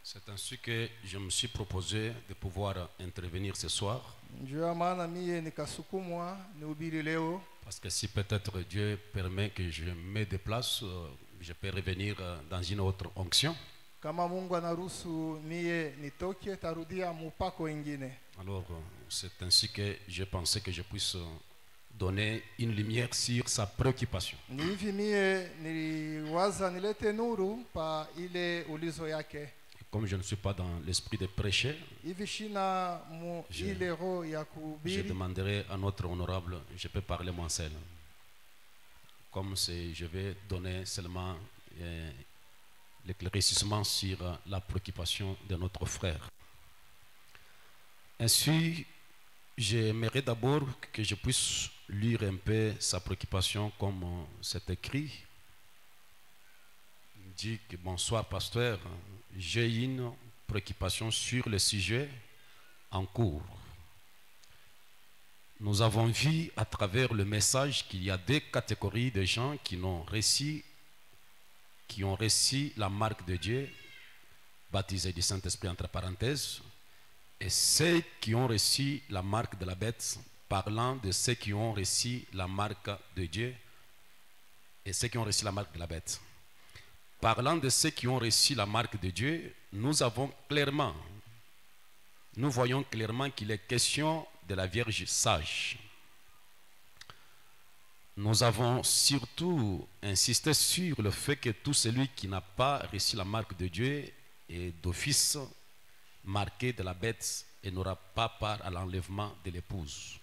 C'est ainsi que je me suis proposé de pouvoir intervenir ce soir. Parce que si peut-être Dieu permet que je me déplace, je peux revenir dans une autre onction. Alors c'est ainsi que je pensais que je puisse donner une lumière sur sa préoccupation. Comme je ne suis pas dans l'esprit de prêcher, je demanderai à notre honorable, je peux parler moi seul. Comme je vais donner seulement l'éclaircissement sur la préoccupation de notre frère. Ainsi, j'aimerais d'abord que je puisse lire un peu sa préoccupation comme c'est écrit. Il dit que bonsoir pasteur, j'ai une préoccupation sur le sujet en cours. Nous avons vu à travers le message qu'il y a deux catégories de gens qui ont reçu la marque de Dieu, baptisés du Saint-Esprit entre parenthèses, et ceux qui ont reçu la marque de la bête, parlant de ceux qui ont reçu la marque de Dieu et ceux qui ont reçu la marque de la bête. Parlant de ceux qui ont reçu la marque de Dieu, nous voyons clairement qu'il est question de la Vierge sage. Nous avons surtout insisté sur le fait que tout celui qui n'a pas reçu la marque de Dieu est d'office marqué de la bête et n'aura pas part à l'enlèvement de l'épouse.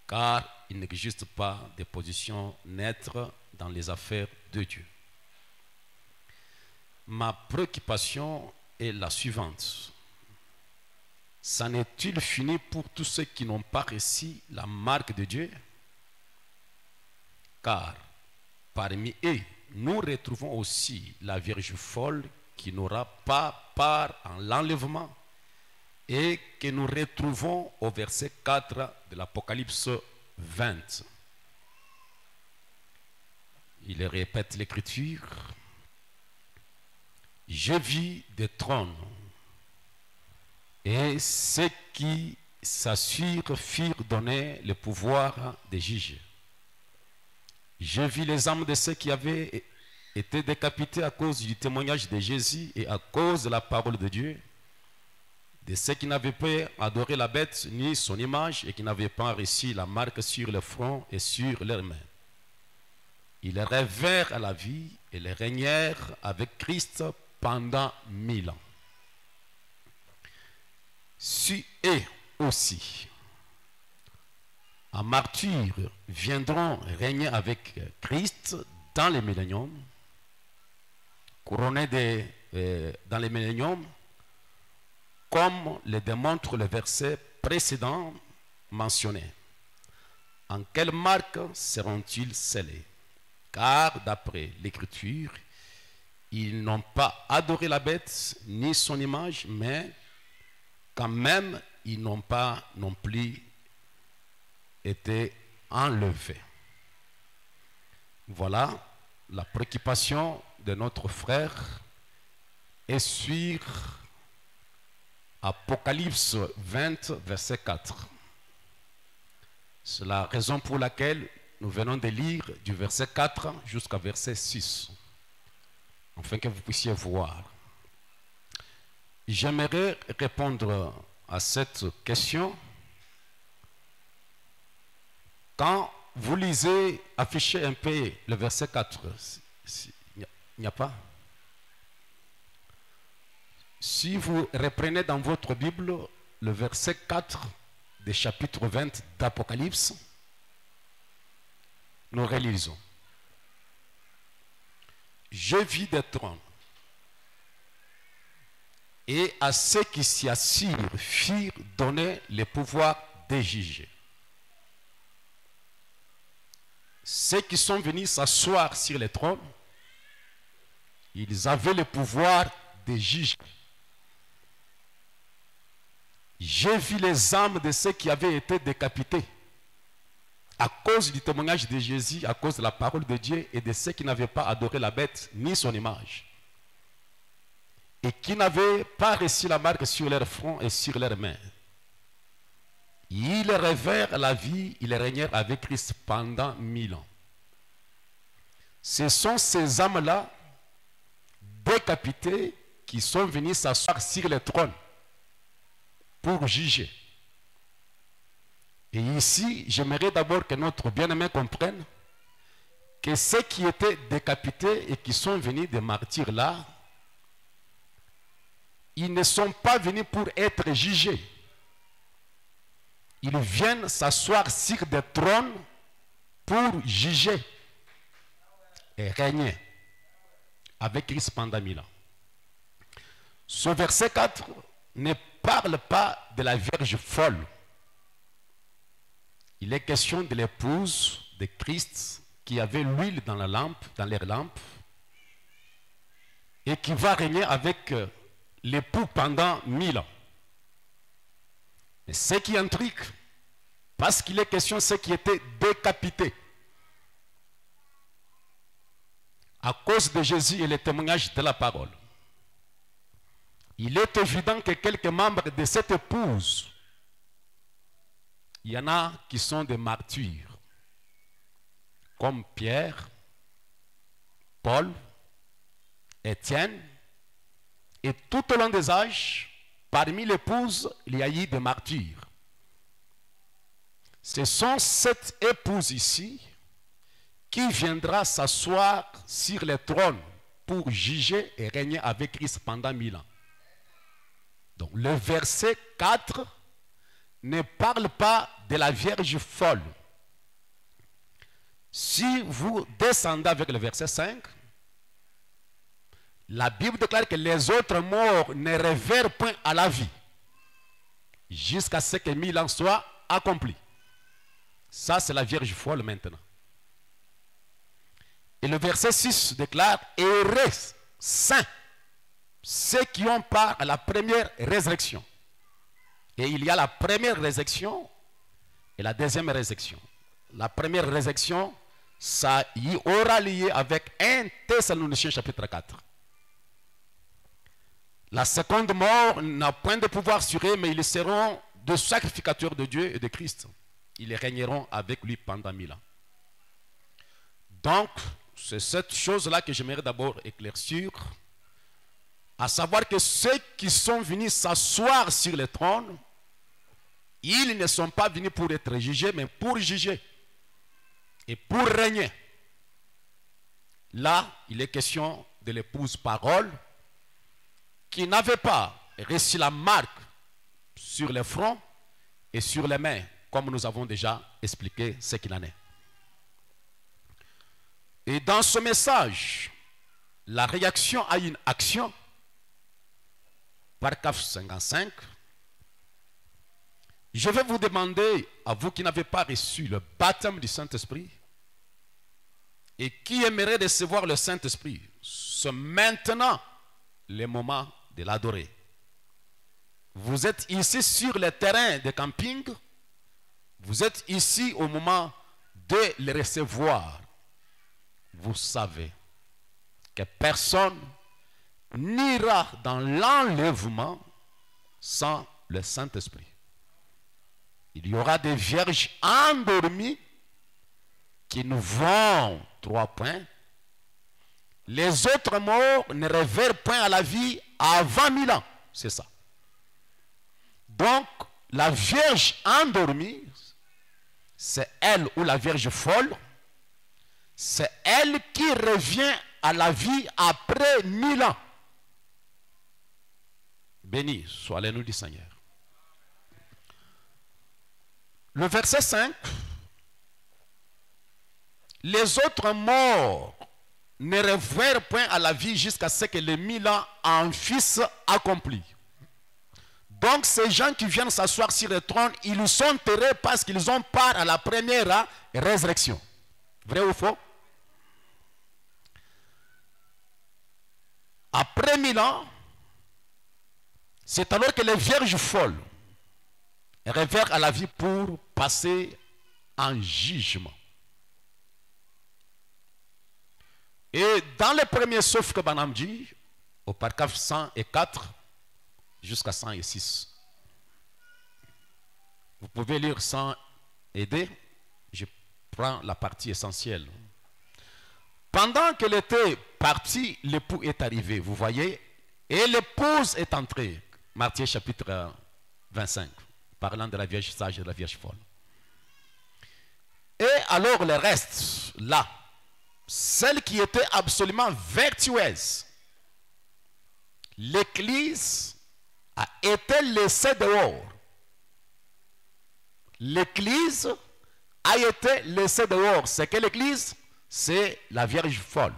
Car il n'existe pas de position neutre dans les affaires de Dieu. Ma préoccupation est la suivante. S'en est-il fini pour tous ceux qui n'ont pas reçu la marque de Dieu? Car parmi eux, nous retrouvons aussi la Vierge folle qui n'aura pas part en l'enlèvement et que nous retrouvons au verset 4 de l'Apocalypse 20. Il répète l'écriture. Je vis des trônes et ceux qui s'assurent firent donner le pouvoir de juger. Je vis les âmes de ceux qui avaient été décapités à cause du témoignage de Jésus et à cause de la parole de Dieu, de ceux qui n'avaient pas adoré la bête ni son image et qui n'avaient pas reçu la marque sur le front et sur leurs mains. Ils revinrent à la vie et les régnèrent avec Christ pendant 1000 ans. Si eux aussi, en martyrs, viendront régner avec Christ dans les milléniums, couronnés dans les milléniums, comme le démontre le verset précédent mentionné. En quelle marque seront-ils scellés? Car d'après l'Écriture, ils n'ont pas adoré la bête ni son image, mais quand même, ils n'ont pas non plus été enlevés. Voilà la préoccupation de notre frère est sur Apocalypse 20, verset 4. C'est la raison pour laquelle nous venons de lire du verset 4 jusqu'à verset 6, afin que vous puissiez voir. J'aimerais répondre à cette question. Quand vous lisez, affichez un peu le verset 4, il n'y a pas. Si vous reprenez dans votre Bible le verset 4 du chapitre 20 d'Apocalypse, nous relisons. Je vis des trônes, et à ceux qui s'y assirent firent donner le pouvoir de juger. Ceux qui sont venus s'asseoir sur les trônes, ils avaient le pouvoir de juger. J'ai vu les âmes de ceux qui avaient été décapités à cause du témoignage de Jésus, à cause de la parole de Dieu et de ceux qui n'avaient pas adoré la bête ni son image. et qui n'avaient pas reçu la marque sur leur front et sur leurs mains. Ils rêvèrent la vie, ils régnèrent avec Christ pendant 1000 ans. Ce sont ces âmes-là, décapitées, qui sont venus s'asseoir sur le trône pour juger. Et ici, j'aimerais d'abord que notre bien-aimé comprenne que ceux qui étaient décapités et qui sont venus des martyrs là, ils ne sont pas venus pour être jugés. Ils viennent s'asseoir sur des trônes pour juger et régner avec Christ pendant 1000 ans. Ce verset 4 ne parle pas de la Vierge folle. Il est question de l'épouse de Christ qui avait l'huile dans la lampe, dans leur lampe, et qui va régner avec l'époux pendant 1000 ans. Mais ce qui intrigue, parce qu'il est question de ceux qui étaient décapités à cause de Jésus et le témoignage de la parole. Il est évident que quelques membres de cette épouse, il y en a qui sont des martyrs, comme Pierre, Paul, Étienne, et tout au long des âges, parmi l'épouses, il y a eu des martyrs. Ce sont cette épouse ici qui viendra s'asseoir sur le trône pour juger et régner avec Christ pendant 1000 ans. Donc le verset 4 ne parle pas de la Vierge folle. Si vous descendez avec le verset 5, la Bible déclare que les autres morts ne revèrent point à la vie jusqu'à ce que 1000 ans soient accomplis. Ça, c'est la Vierge folle maintenant. Et le verset 6 déclare « Heureux, saints, ceux qui ont part à la première résurrection. » Et il y a la première résurrection et la deuxième résurrection. La première résurrection, ça y aura lié avec 1 Thessaloniciens chapitre 4. La seconde mort n'a point de pouvoir sur eux, mais ils seront de sacrificateurs de Dieu et de Christ. Ils régneront avec lui pendant 1000 ans. Donc, c'est cette chose-là que j'aimerais d'abord éclaircir, à savoir que ceux qui sont venus s'asseoir sur le trône, ils ne sont pas venus pour être jugés, mais pour juger et pour régner. Là, il est question de l'épouse parole qui n'avait pas reçu la marque sur le front et sur les mains, comme nous avons déjà expliqué ce qu'il en est. Et dans ce message, la réaction à une action, paragraphe 55, je vais vous demander, à vous qui n'avez pas reçu le baptême du Saint-Esprit et qui aimerait recevoir le Saint-Esprit, c'est maintenant le moment de l'adorer. Vous êtes ici sur le terrain de camping, vous êtes ici au moment de le recevoir. Vous savez que personne n'ira dans l'enlèvement sans le Saint-Esprit. Il y aura des vierges endormies qui nous vont 3 points. Les autres morts ne revèrent point à la vie avant 1000 ans. C'est ça. Donc, la vierge endormie, c'est elle ou la vierge folle, c'est elle qui revient à la vie après 1000 ans. Béni soit le nom du Seigneur. Le verset 5. Les autres morts ne revinrent point à la vie jusqu'à ce que les 1000 ans en fussent accomplis. Donc ces gens qui viennent s'asseoir sur le trône, ils sont enterrés parce qu'ils ont part à la première résurrection. Vrai ou faux? Après 1000 ans, c'est alors que les vierges folles revinrent à la vie pour passer en jugement. Et dans le premier sauf que Branham dit, au paragraphe 104 jusqu'à 106. Vous pouvez lire sans aider. Je prends la partie essentielle. Pendant qu'elle était partie, l'époux est arrivé, vous voyez, et l'épouse est entrée. Matthieu chapitre 25, parlant de la Vierge sage et de la Vierge folle. Et alors le reste, là, celle qui était absolument vertueuse, l'Église a été laissée dehors. L'Église a été laissée dehors. C'est que l'Église, c'est la Vierge folle.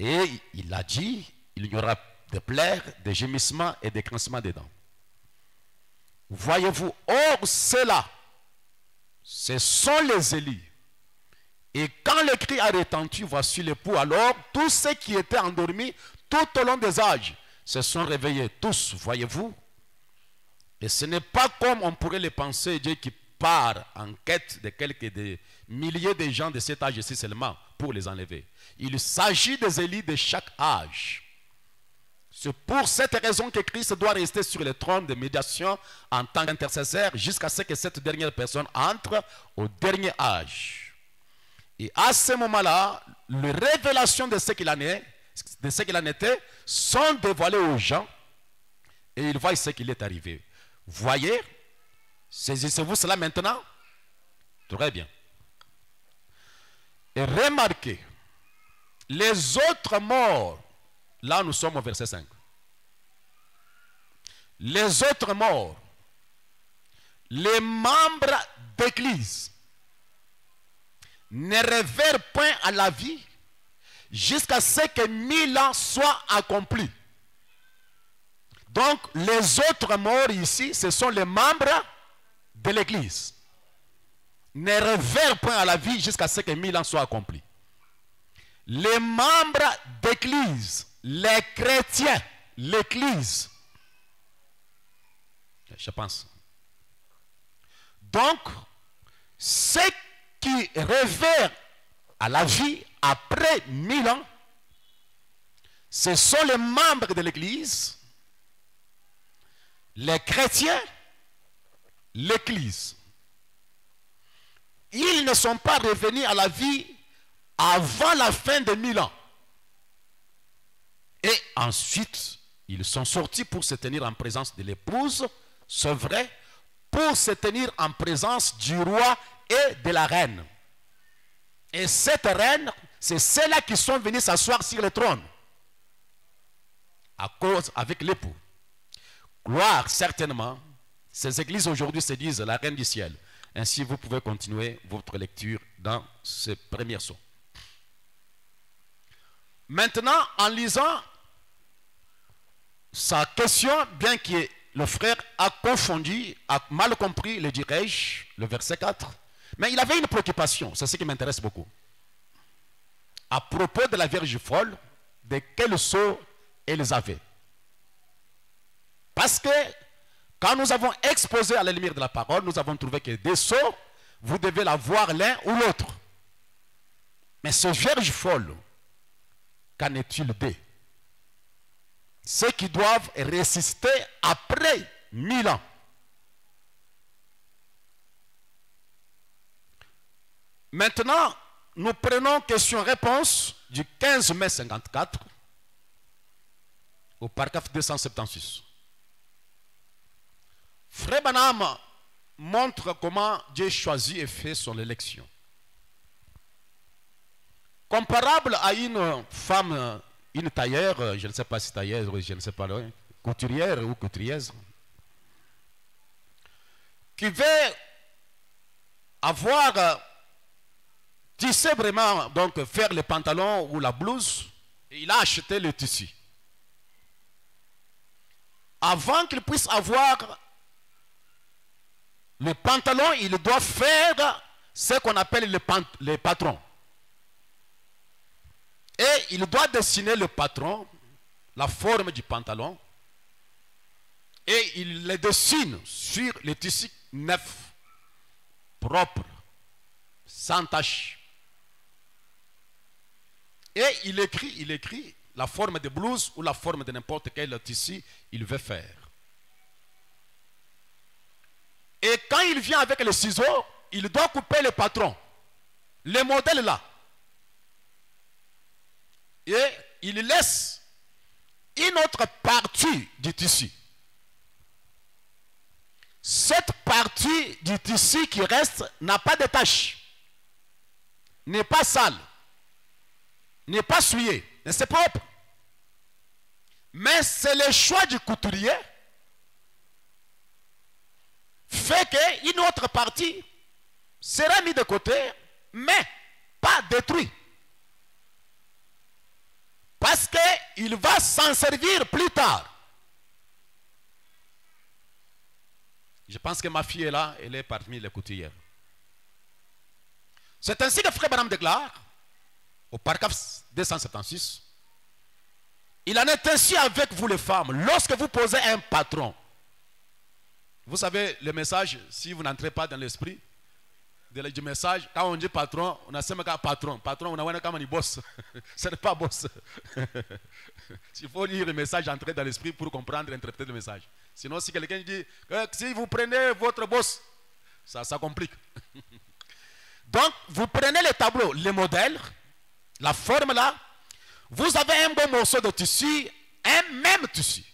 Et il a dit, il y aura des pleurs, des gémissements et des grincements dedans. Voyez-vous, or ceux-là, ce sont les élus. Et quand le cri a retenti, voici l'époux, alors tous ceux qui étaient endormis tout au long des âges se sont réveillés, tous, voyez-vous. Et ce n'est pas comme on pourrait le penser, Dieu qui part en quête de quelques milliers de gens de cet âge-ci seulement pour les enlever. Il s'agit des élus de chaque âge. C'est pour cette raison que Christ doit rester sur le trône de médiation en tant qu'intercesseur jusqu'à ce que cette dernière personne entre au dernier âge. Et à ce moment-là, les révélations de ce qu'il en était, sont dévoilées aux gens et ils voient ce qu'il est arrivé. Voyez, saisissez-vous cela maintenant? Très bien. Et remarquez, les autres morts, là nous sommes au verset 5. Les autres morts, les membres d'église, ne révèrent point à la vie jusqu'à ce que 1000 ans soient accomplis. Donc les autres morts ici, ce sont les membres de l'église. Ne révèrent point à la vie jusqu'à ce que 1000 ans soient accomplis. Les membres d'église, les chrétiens, l'église, je pense. Donc, ceux qui révèrent à la vie après 1000 ans, ce sont les membres de l'église, les chrétiens, l'église. Ils ne sont pas revenus à la vie avant la fin de 1000 ans. Et ensuite, ils sont sortis pour se tenir en présence de l'épouse, c'est vrai, pour se tenir en présence du roi et de la reine. Et cette reine, c'est ceux-là qui sont venus s'asseoir sur le trône, à cause avec l'époux. Gloire, certainement, ces églises aujourd'hui se disent la reine du ciel. Ainsi, vous pouvez continuer votre lecture dans ce premier saut. Maintenant, en lisant sa question, bien que le frère a confondu, a mal compris, le dirais-je, le verset 4, mais il avait une préoccupation, c'est ce qui m'intéresse beaucoup. À propos de la Vierge folle, de quel sceau elles avaient. Parce que quand nous avons exposé à la lumière de la parole, nous avons trouvé que des sceaux, vous devez l'avoir l'un ou l'autre. Mais ce Vierge folle, qu'en est-il d'eux? Ceux qui doivent résister après 1000 ans. Maintenant, nous prenons question-réponse du 15 mai 54 au paragraphe 276. Frère Branham montre comment Dieu choisit et fait son élection. Comparable à une femme, une tailleur, je ne sais pas si tailleur, je ne sais pas, couturière ou couturière, qui veut avoir tissé vraiment, donc faire le pantalon ou la blouse, et il a acheté le tissu. Avant qu'il puisse avoir le pantalon, il doit faire ce qu'on appelle le patron. Et il doit dessiner le patron, la forme du pantalon, et il le dessine sur le tissu neuf, propre, sans tache. Et il écrit la forme de blouse ou la forme de n'importe quel tissu il veut faire. Et quand il vient avec le ciseau, il doit couper le patron, le modèle là. Et il laisse une autre partie du tissu. Cette partie du tissu qui reste n'a pas de tache, n'est pas sale, n'est pas souillée, mais c'est propre. Mais c'est le choix du couturier fait qu'une autre partie sera mise de côté, mais pas détruite. Parce qu'il va s'en servir plus tard. Je pense que ma fille est là, elle est parmi les couturières. C'est ainsi que Frère Branham déclare, au paragraphe 276, il en est ainsi avec vous les femmes, lorsque vous posez un patron. Vous savez, le message, si vous n'entrez pas dans l'esprit du message, quand on dit patron, on a seulement patron. Patron, on a comme un boss. Ce n'est pas boss. Il faut lire le message, entrer dans l'esprit pour comprendre et interpréter le message. Sinon, si quelqu'un dit, si vous prenez votre boss, ça complique. Donc, vous prenez le tableau, le modèle, la forme là, vous avez un bon morceau de tissu, un même tissu.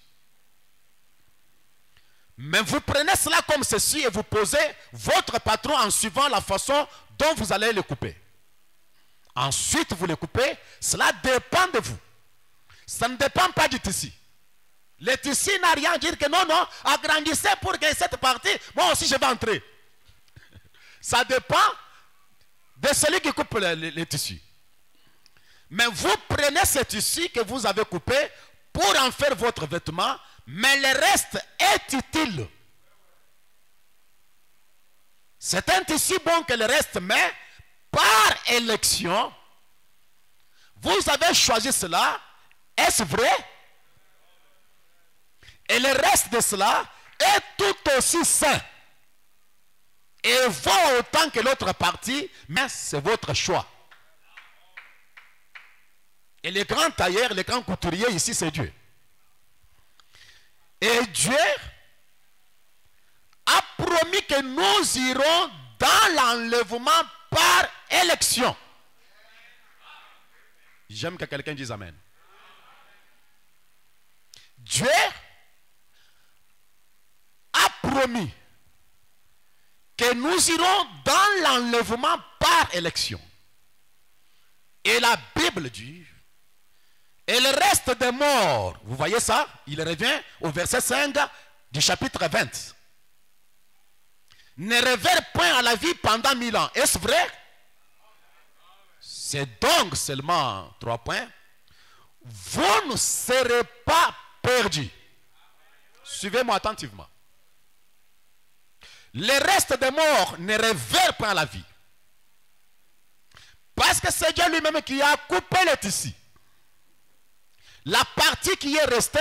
Mais vous prenez cela comme ceci et vous posez votre patron en suivant la façon dont vous allez le couper. Ensuite, vous le coupez, cela dépend de vous. Ça ne dépend pas du tissu. Le tissu n'a rien à dire que non, agrandissez pour que cette partie, moi aussi je vais entrer. Ça dépend de celui qui coupe le tissu. Mais vous prenez ce tissu que vous avez coupé pour en faire votre vêtement, mais le reste est utile. C'est un tissu bon que le reste, mais par élection, vous avez choisi cela. Est-ce vrai? Et le reste de cela est tout aussi sain. Et vaut autant que l'autre partie, mais c'est votre choix. Et les grands tailleurs, les grands couturiers ici, c'est Dieu. Et Dieu a promis que nous irons dans l'enlèvement par élection. J'aime que quelqu'un dise Amen. Dieu a promis que nous irons dans l'enlèvement par élection. Et la Bible dit, et le reste des morts, vous voyez ça? Il revient au verset 5 du chapitre 20. Ne révèrent point à la vie pendant 1000 ans. Est-ce vrai? C'est donc seulement 3 points. Vous ne serez pas perdus. Suivez-moi attentivement. Le reste des morts ne révèrent pas à la vie. Parce que c'est Dieu lui-même qui a coupé le tissu. La partie qui est restée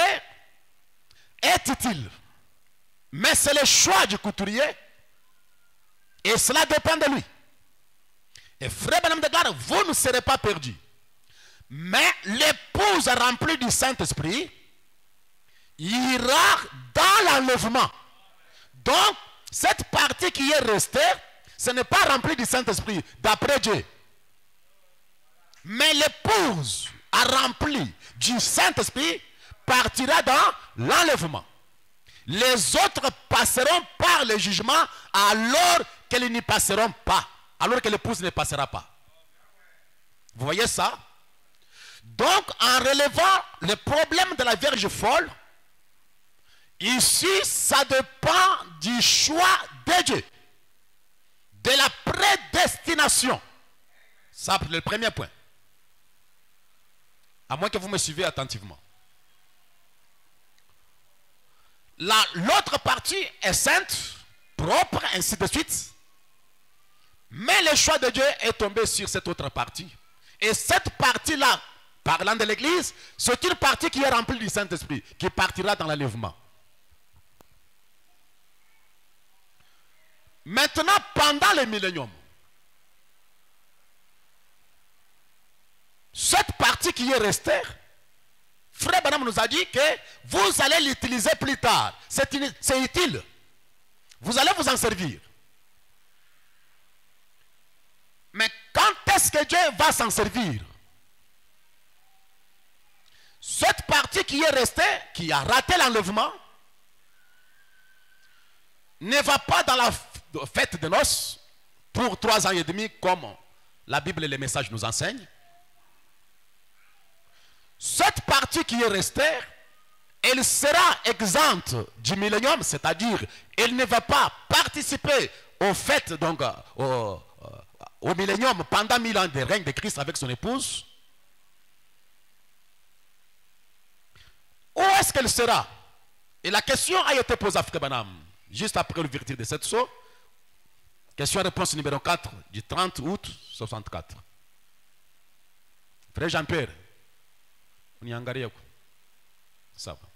est utile. Mais c'est le choix du couturier. Et cela dépend de lui. Et Frère Branham déclare, vous ne serez pas perdus. Mais l'épouse remplie du Saint-Esprit ira dans l'enlèvement. Donc, cette partie qui est restée, ce n'est pas rempli du Saint-Esprit, d'après Dieu. Mais l'épouse a rempli du Saint-Esprit partira dans l'enlèvement. Les autres passeront par le jugement alors qu'ils n'y passeront pas. Alors que l'épouse ne passera pas. Vous voyez ça? Donc, en relevant le problème de la Vierge folle, ici, ça dépend du choix de Dieu. De la prédestination. Ça, c'est le premier point. À moins que vous me suivez attentivement. L'autre partie est sainte, propre, ainsi de suite. Mais le choix de Dieu est tombé sur cette autre partie. Et cette partie-là, parlant de l'Église, c'est une partie qui est remplie du Saint-Esprit, qui partira dans l'enlèvement. Maintenant, pendant le millénium, cette partie qui est restée Frère Branham nous a dit que vous allez l'utiliser plus tard. C'est utile. Vous allez vous en servir. Mais quand est-ce que Dieu va s'en servir? Cette partie qui est restée, qui a raté l'enlèvement, ne va pas dans la fête de noces pour 3 ans et demi comme la Bible et les messages nous enseignent. Cette partie qui est restée, elle sera exempte du millénium, c'est-à-dire elle ne va pas participer aux fêtes, donc au millénium pendant 1000 ans de règne de Christ avec son épouse. Où est-ce qu'elle sera? Et la question a été posée à Frère Branham juste après l'ouverture de cette sceau. Question-réponse numéro 4 du 30 août 64. Frère Jean-Pierre, on y a engagé. Ça va.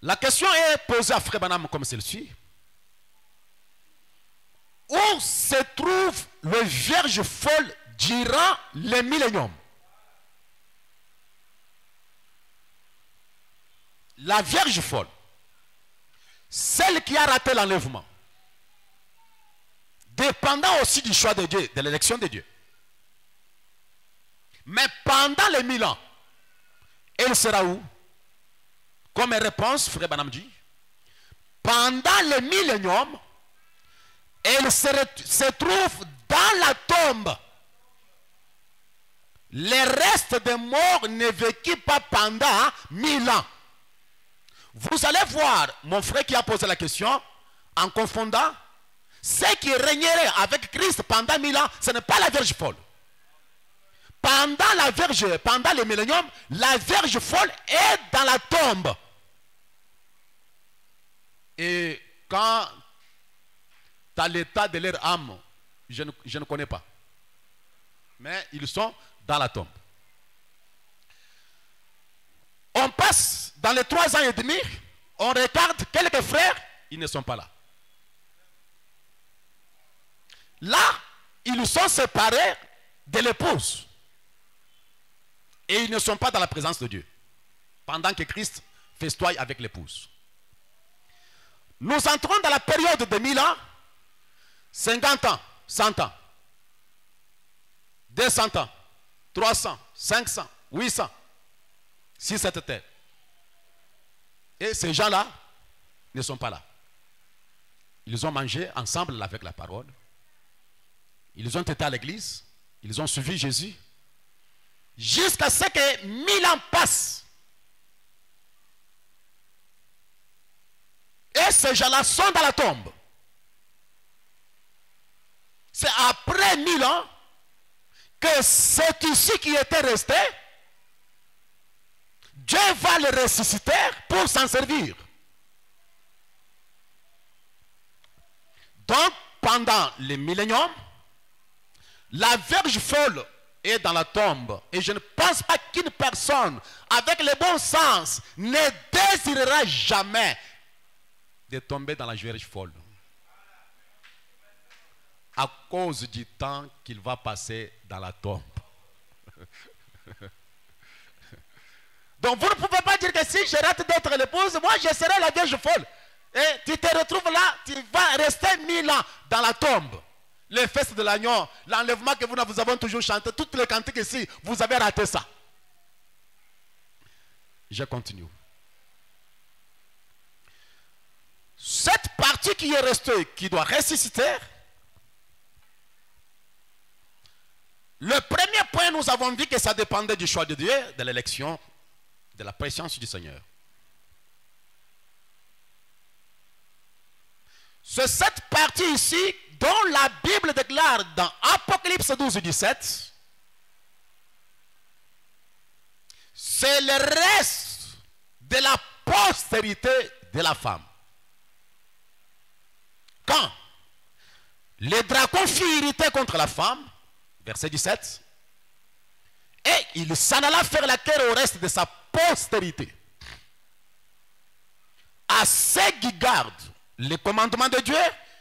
La question est posée à Frère Branham comme celle-ci. Où se trouve le Vierge folle durant le millénium? La Vierge folle, celle qui a raté l'enlèvement, dépendant aussi du choix de Dieu, de l'élection de Dieu. Mais pendant les 1000 ans, elle sera où? Comme réponse, Frère Branham dit, pendant le millénium, elle se trouve dans la tombe. Les restes des morts ne vécurent pas pendant 1000 ans. Vous allez voir, mon frère qui a posé la question, en confondant, ce qui régnerait avec Christ pendant 1000 ans, ce n'est pas la Vierge folle. Pendant le millénium, la Vierge folle est dans la tombe. Et quand à l'état de leur âme, je ne connais pas. Mais ils sont dans la tombe. On passe dans les 3 ans et demi, on regarde quelques frères, ils ne sont pas là. Là, ils sont séparés de l'épouse. Et ils ne sont pas dans la présence de Dieu. Pendant que Christ festoie avec l'épouse. Nous entrons dans la période de 1000 ans, 50 ans, 100 ans, 200 ans, 300, 500, 800, 600 terres. Et ces gens-là ne sont pas là. Ils ont mangé ensemble avec la parole. Ils ont été à l'église. Ils ont suivi Jésus. Jusqu'à ce que 1000 ans passent. Et ces gens-là sont dans la tombe. C'est après 1000 ans que c'est ici qui était resté. Dieu va le ressusciter pour s'en servir. Donc, pendant le millénium, la Vierge folle est dans la tombe. Et je ne pense pas qu'une personne avec le bon sens ne désirera jamais de tomber dans la Vierge folle. À cause du temps qu'il va passer dans la tombe. Donc vous ne pouvez pas dire que si je rate d'être l'épouse, moi je serai la Vierge folle. Et tu te retrouves là, tu vas rester 1000 ans dans la tombe. Les fesses de l'agneau, l'enlèvement que nous avons toujours chanté, toutes les cantiques ici, vous avez raté ça. Je continue. Cette partie qui est restée, qui doit ressusciter, le premier point, nous avons vu que ça dépendait du choix de Dieu, de l'élection, de la présence du Seigneur. C'est cette partie ici dont la Bible déclare dans Apocalypse 12, 17, c'est le reste de la postérité de la femme. Quand le dragon fut irrité contre la femme, verset 17, et il s'en alla faire la guerre au reste de sa postérité, à ceux qui gardent les commandements de Dieu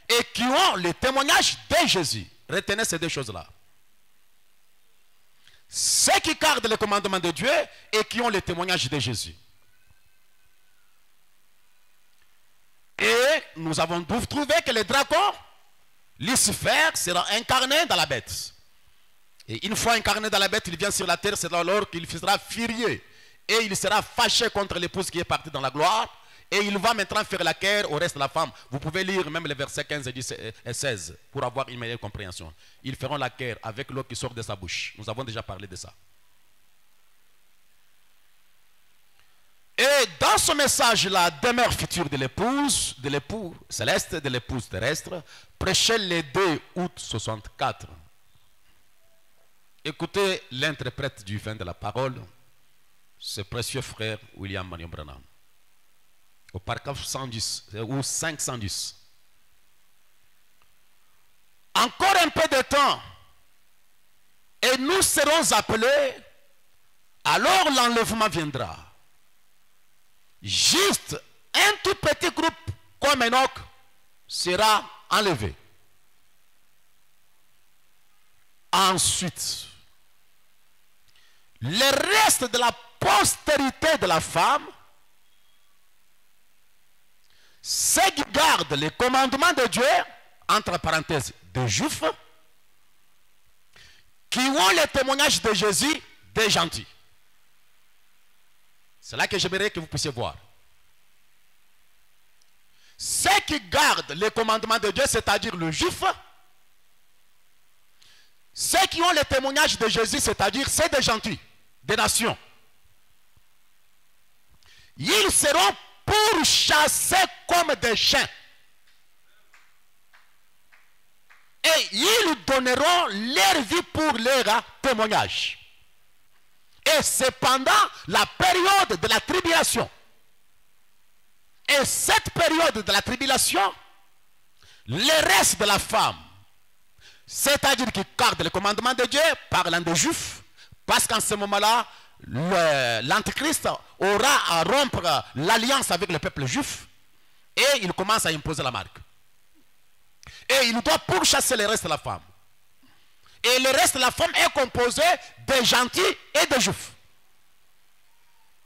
et qui ont le témoignage de Jésus. Retenez ces deux choses-là. ceux qui gardent les commandements de Dieu et qui ont le témoignage de Jésus. Et nous avons trouvé que le dragon, Lucifer, sera incarné dans la bête. Et une fois incarné dans la bête, il vient sur la terre, c'est alors qu'il sera furieux. Et il sera fâché contre l'épouse qui est partie dans la gloire. Et il va maintenant faire la guerre au reste de la femme. Vous pouvez lire même les versets 15 et 16 pour avoir une meilleure compréhension. Ils feront la guerre avec l'eau qui sort de sa bouche. Nous avons déjà parlé de ça. Et dans ce message, la demeure future de l'époux céleste, de l'épouse terrestre, prêchait le 2 août 64. Écoutez l'interprète du vin de la parole, ce précieux frère William Marion Branham. Au paragraphe 110 ou 510. Encore un peu de temps et nous serons appelés, alors l'enlèvement viendra. Juste un tout petit groupe comme Enoch sera enlevé. Ensuite, le reste de la postérité de la femme, ceux qui gardent les commandements de Dieu, entre parenthèses, des Juifs, qui ont le témoignage de Jésus, des gentils. C'est là que j'aimerais que vous puissiez voir. Ceux qui gardent les commandements de Dieu, c'est-à-dire le juif, ceux qui ont le témoignage de Jésus, c'est-à-dire c'est des gentils, des nations. Ils seront pourchassés comme des chiens. Et ils donneront leur vie pour leur témoignage. Et c'est pendant la période de la tribulation. Et cette période de la tribulation, le reste de la femme, c'est-à-dire qui garde le commandement de Dieu, parlant des Juifs, parce qu'en ce moment-là, l'Antichrist aura à rompre l'alliance avec le peuple juif et il commence à imposer la marque. Et il doit pourchasser le reste de la femme. Et le reste de la femme est composé de gentils et de juifs.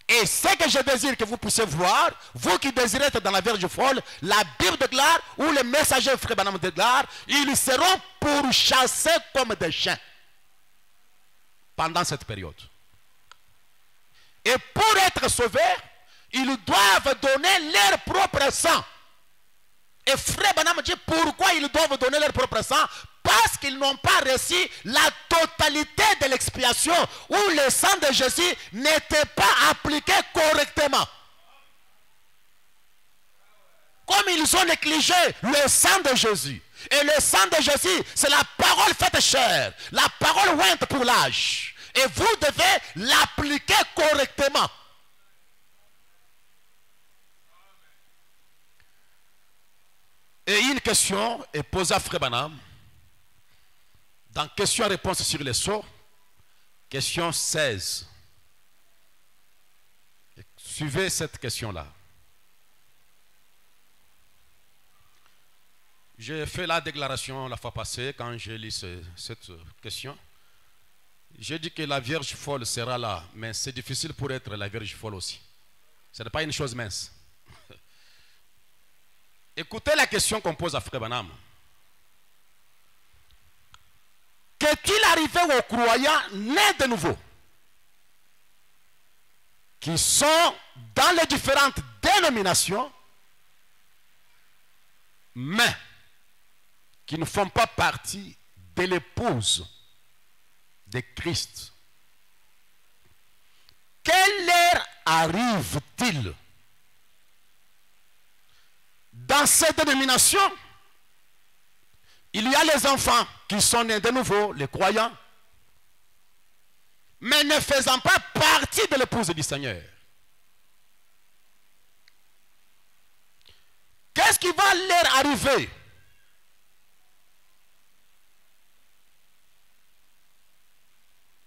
Et ce que je désire que vous puissiez voir, vous qui désirez être dans la Vierge folle, la Bible déclare, ou le messager frère Branham déclare, ils seront pourchassés comme des chiens pendant cette période. Et pour être sauvés, ils doivent donner leur propre sang. Et frère Branham dit pourquoi ils doivent donner leur propre sang? Parce qu'ils n'ont pas reçu la totalité de l'expiation, où le sang de Jésus n'était pas appliqué correctement. Comme ils ont négligé le sang de Jésus. Et le sang de Jésus, c'est la parole faite chair, la parole ointe pour l'âge. Et vous devez l'appliquer correctement. Et une question est posée à frère Branham. Dans question-réponse sur les sceaux, question 16. Suivez cette question-là. J'ai fait la déclaration la fois passée quand j'ai lu cette question. J'ai dit que la Vierge folle sera là, mais c'est difficile pour être la Vierge folle aussi. Ce n'est pas une chose mince. Écoutez la question qu'on pose à frère Branham. Qu'est-il arrivé aux croyants nés de nouveau, qui sont dans les différentes dénominations, mais qui ne font pas partie de l'épouse de Christ? Quelle leur arrive-t-il? Dans ces dénominations, il y a les enfants qui sont nés de nouveau, les croyants, mais ne faisant pas partie de l'épouse du Seigneur. Qu'est-ce qui va leur arriver?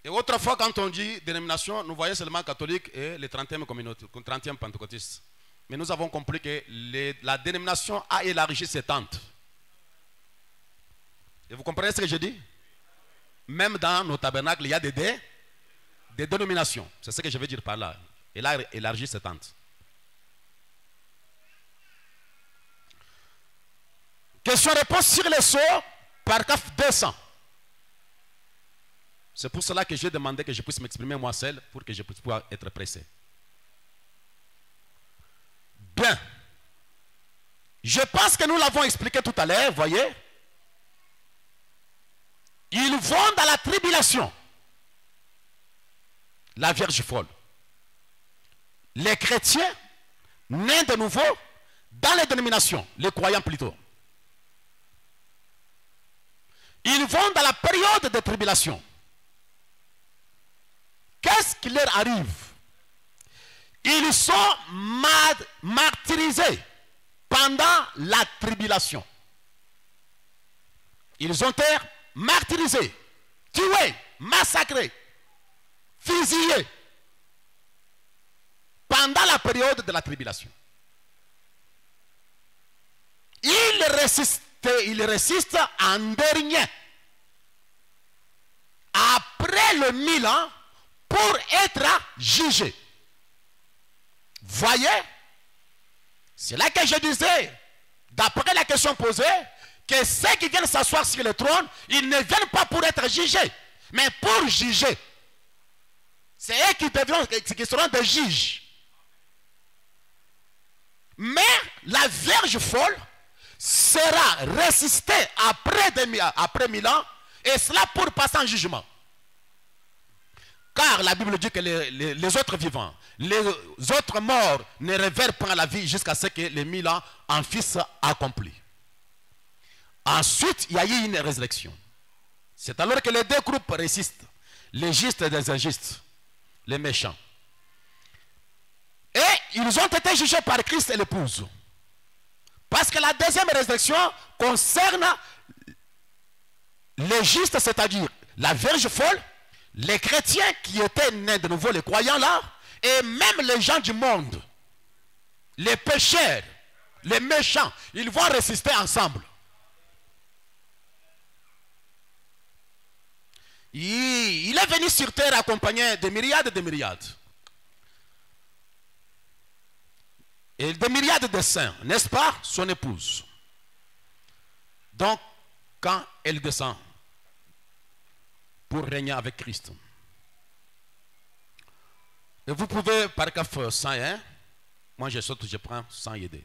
Et autrefois, quand on dit dénomination, nous voyons seulement catholique et les 30e communautés, 30e pentecôtistes. Mais nous avons compris que la dénomination a élargi ses tentes. Et vous comprenez ce que je dis? Même dans nos tabernacles, il y a des des dénominations. C'est ce que je veux dire par là. Il a élargi ses tentes. Question-réponse sur les sceaux, paragraphe 200. C'est pour cela que j'ai demandé que je puisse m'exprimer moi seul pour que je puisse pouvoir être pressé. Bien. Je pense que nous l'avons expliqué tout à l'heure, voyez. Ils vont dans la tribulation. La Vierge folle. Les chrétiens, nés de nouveau, dans les dénominations, les croyants plutôt. Ils vont dans la période de tribulation. Qu'est-ce qui leur arrive? Ils sont martyrisés pendant la tribulation. Ils ont été martyrisés, tués, massacrés, fusillés pendant la période de la tribulation. Ils résistent en dernier, après le 1000 ans, pour être jugés. Voyez, c'est là que je disais, d'après la question posée, que ceux qui viennent s'asseoir sur le trône, ils ne viennent pas pour être jugés, mais pour juger. C'est eux qui seront des juges. Mais la Vierge folle sera ressuscitée après 1000 ans, et cela pour passer en jugement. Car la Bible dit que les autres vivants, les autres morts ne révèrent pas la vie jusqu'à ce que les 1000 ans en fils accomplis. Ensuite, il y a eu une résurrection. C'est alors que les deux groupes résistent. Les justes et les injustes. Les méchants. Et ils ont été jugés par Christ et l'épouse. Parce que la deuxième résurrection concerne les justes, c'est-à-dire la Vierge folle, les chrétiens qui étaient nés de nouveau, les croyants là, et même les gens du monde, les pécheurs, les méchants, ils vont résister ensemble. Il est venu sur terre accompagné de myriades et de myriades. Et de myriades de saints, n'est-ce pas, son épouse. Donc, quand elle descend pour régner avec Christ. Et vous pouvez, paragraphe 101, moi je saute, je prends sans idée.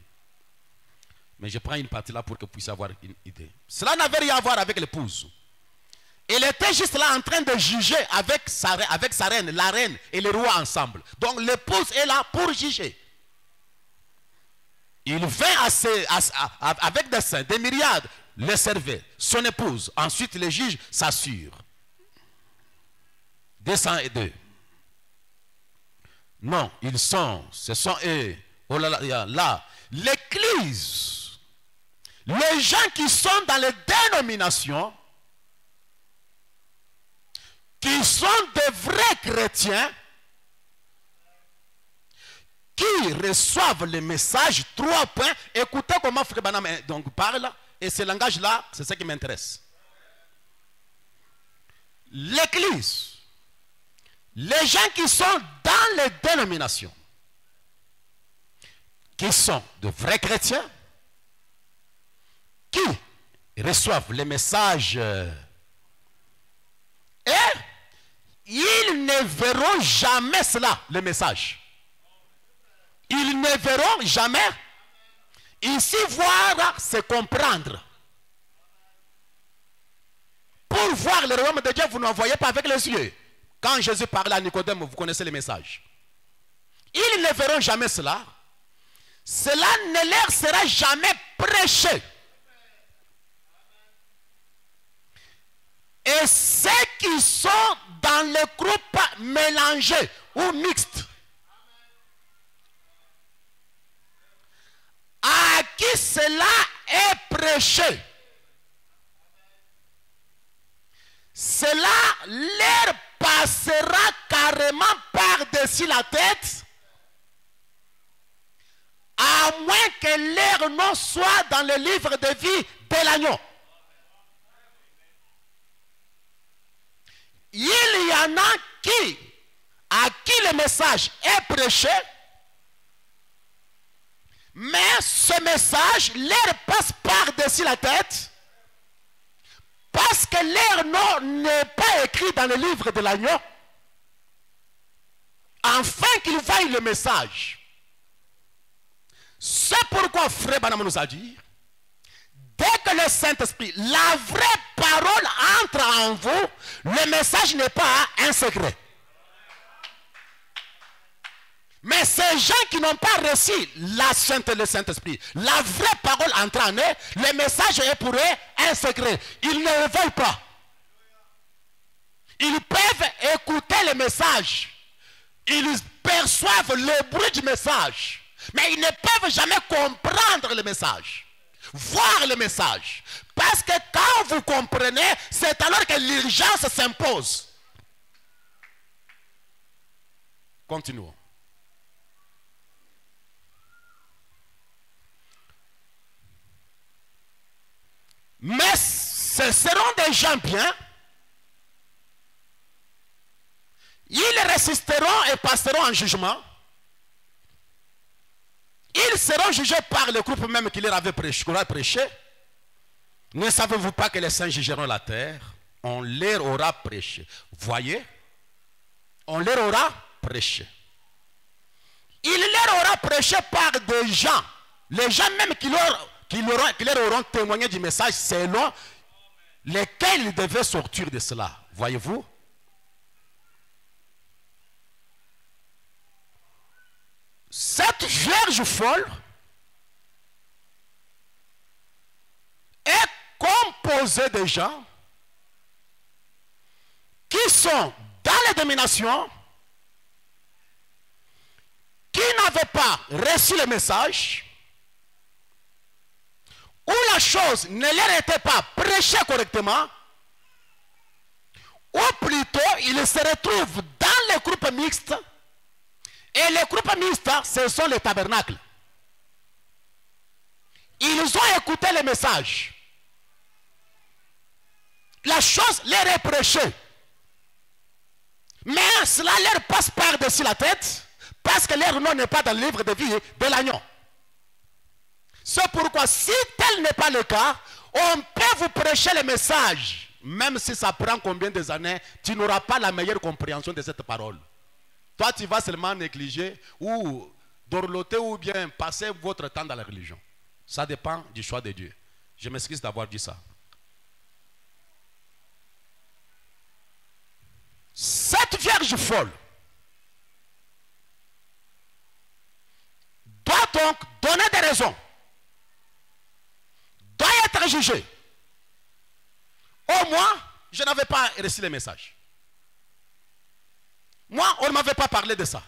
Mais je prends une partie là pour que vous puissiez avoir une idée. Cela n'avait rien à voir avec l'épouse. Elle était juste là en train de juger avec sa reine, la reine et le roi ensemble. Donc l'épouse est là pour juger. Il vient avec des saints, des myriades, les servaient, son épouse. Ensuite les juges s'assurent. 202. Non, ce sont eux. Oh là là, l'église, les gens qui sont dans les dénominations, qui sont des vrais chrétiens, qui reçoivent les messages, 3 points. Écoutez comment Frère Branham donc parle, et ce langage-là, c'est ce qui m'intéresse. L'église, les gens qui sont dans les dénominations, qui sont de vrais chrétiens, qui reçoivent les messages, et ils ne verront jamais cela, le message. Ils ne verront jamais. Ici, voir, c'est comprendre. Pour voir le royaume de Dieu, vous ne voyez pas avec les yeux. Quand Jésus parlait à Nicodème, vous connaissez le message. Ils ne verront jamais cela. Cela ne leur sera jamais prêché. Et ceux qui sont dans le groupe mélangé ou mixte, à qui cela est prêché, cela leur passera carrément par-dessus la tête, à moins que leur nom soit dans le livre de vie de l'agneau. Il y en a qui à qui le message est prêché, mais ce message leur passe par-dessus la tête parce que leur nom n'est pas écrit dans le livre de l'agneau, afin qu'ils voient le message. C'est pourquoi Frère Branham nous a dit, dès que le Saint-Esprit, la vraie parole entre en vous, le message n'est pas un secret. Mais ces gens qui n'ont pas reçu le Saint-Esprit, la vraie parole entre en eux, le message est pour eux un secret. Ils ne le veulent pas. Ils peuvent écouter le message. Ils perçoivent le bruit du message. Mais ils ne peuvent jamais comprendre le message. Voir le message. Parce que quand vous comprenez, c'est alors que l'urgence s'impose. Continuons. Mais ce seront des gens bien. Ils résisteront et passeront en jugement. Ils seront jugés par le groupe même qui leur avait prêché. Ne savez-vous pas que les saints jugeront la terre? On leur aura prêché. Voyez? On leur aura prêché. Il leur aura prêché par des gens. Les gens même qui leur auront témoigné du message selon lesquels ils devaient sortir de cela. Voyez-vous? Cette vierge folle est composée de gens qui sont dans la domination, qui n'avaient pas reçu le message, où la chose ne leur était pas prêchée correctement, ou plutôt ils se retrouvent dans les groupes mixtes. Et les groupes mixtes, ce sont les tabernacles. Ils ont écouté le message. La chose leur est prêchée. Mais cela leur passe par-dessus la tête parce que leur nom n'est pas dans le livre de vie de l'agneau. C'est pourquoi, si tel n'est pas le cas, on peut vous prêcher le message. Même si ça prend combien des années, tu n'auras pas la meilleure compréhension de cette parole. Toi, tu vas seulement négliger ou dorloter ou bien passer votre temps dans la religion. Ça dépend du choix de Dieu. Je m'excuse d'avoir dit ça. Cette vierge folle doit donc donner des raisons, doit être jugée. Au moins, je n'avais pas reçu le message. Moi, on ne m'avait pas parlé de ça.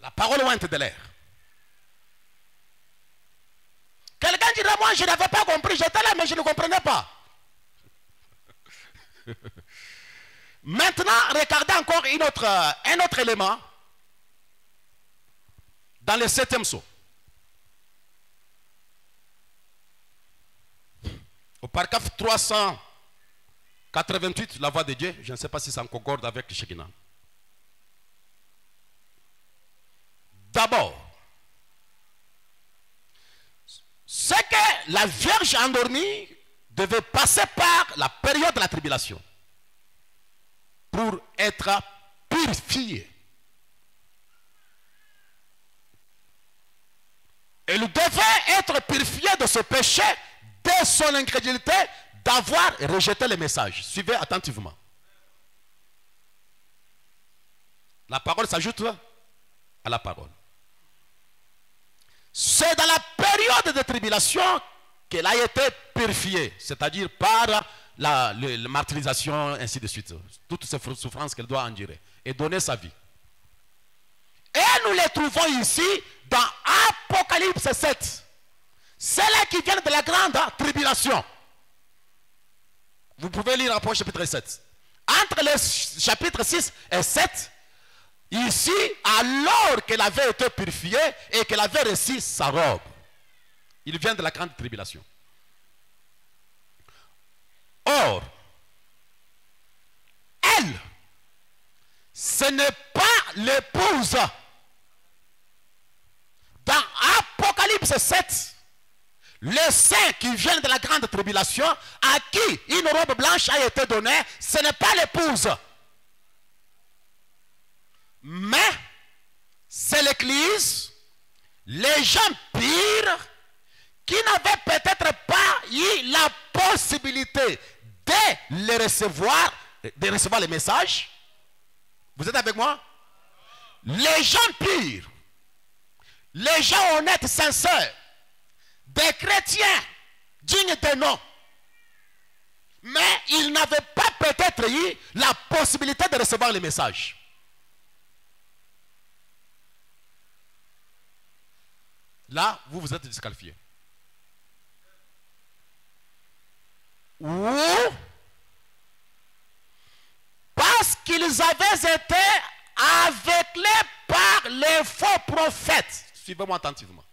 La parole ointe de l'air. Quelqu'un dira, moi, je n'avais pas compris, j'étais là, mais je ne comprenais pas. Maintenant, regardez encore un autre élément dans le 7e sceau. Au paragraphe 388, la voix de Dieu, je ne sais pas si ça concorde avec le Shekinah. D'abord, c'est que la Vierge endormie devait passer par la période de la tribulation pour être purifiée. Elle devait être purifiée de ce péché, de son incrédulité, d'avoir rejeté le message. Suivez attentivement. La parole s'ajoute à la parole. C'est dans la période de tribulation qu'elle a été purifiée, c'est-à-dire par la martyrisation, ainsi de suite. Toutes ces souffrances qu'elle doit endurer et donner sa vie. Et nous les trouvons ici dans Apocalypse 7. C'est là qui viennent de la grande tribulation. Vous pouvez lire Apocalypse chapitre 7. Entre les chapitres 6 et 7, ici, alors qu'elle avait été purifiée et qu'elle avait reçu sa robe, il vient de la grande tribulation. Or, elle, ce n'est pas l'épouse. Dans Apocalypse 7, les saints qui viennent de la grande tribulation, à qui une robe blanche a été donnée, ce n'est pas l'épouse. Mais c'est l'église, les gens pires, qui n'avaient peut-être pas eu la possibilité de recevoir les messages. Vous êtes avec moi? Les gens pires, les gens honnêtes, sincères, des chrétiens dignes de nom, mais ils n'avaient pas peut-être eu la possibilité de recevoir les messages. Là, vous êtes disqualifiés. Ou parce qu'ils avaient été aveuglés par les faux prophètes. Suivez-moi attentivement.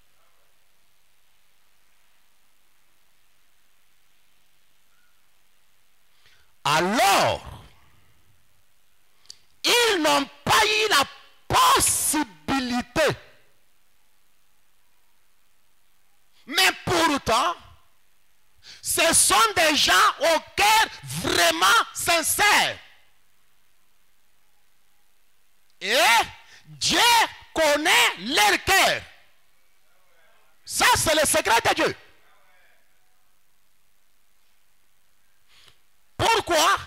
Alors, ils n'ont pas eu la possibilité. Mais pourtant, ce sont des gens au cœur vraiment sincère. Et Dieu connaît leur cœur. Ça, c'est le secret de Dieu. Pourquoi?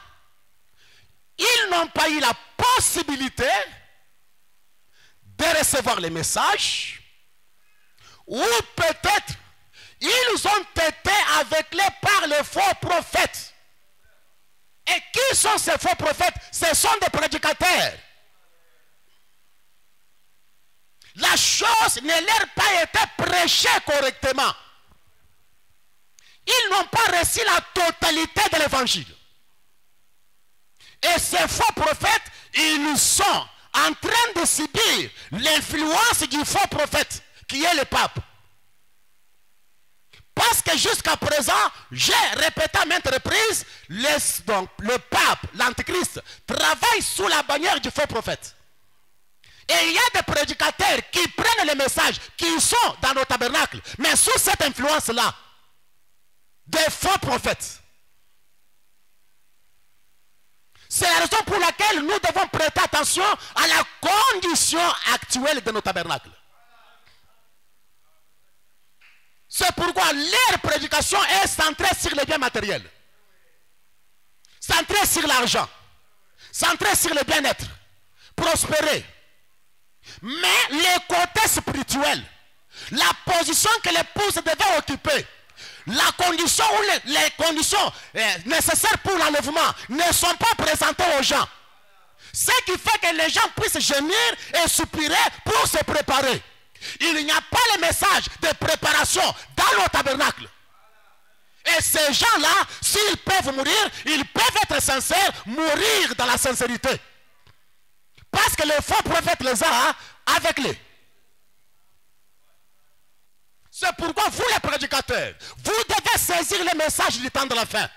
Ils n'ont pas eu la possibilité de recevoir les messages, ou peut-être ils ont été aveuglés par les faux prophètes. Et qui sont ces faux prophètes? Ce sont des prédicateurs. La chose ne leur a pas été prêchée correctement. Ils n'ont pas reçu la totalité de l'évangile. Et ces faux prophètes, ils sont en train de subir l'influence du faux prophète, qui est le pape. Parce que jusqu'à présent, j'ai répété à maintes reprises, le pape, l'antéchrist, travaille sous la bannière du faux prophète. Et il y a des prédicateurs qui prennent les messages, qui sont dans nos tabernacles, mais sous cette influence-là, des faux prophètes. C'est la raison pour laquelle nous devons prêter attention à la condition actuelle de nos tabernacles. C'est pourquoi leur prédication est centrée sur les biens matériels, centrée sur l'argent, centrée sur le bien-être, prospérer. Mais les côtés spirituels, la position que l'épouse devait occuper, la condition ou les conditions nécessaires pour l'enlèvement ne sont pas présentées aux gens. Ce qui fait que les gens puissent gémir et soupirer pour se préparer. Il n'y a pas le message de préparation dans le tabernacle. Et ces gens-là, s'ils peuvent mourir, ils peuvent être sincères, mourir dans la sincérité. Parce que le faux prophète les a aveuglés. C'est pourquoi vous les prédicateurs, vous devez saisir le message du temps de la fin.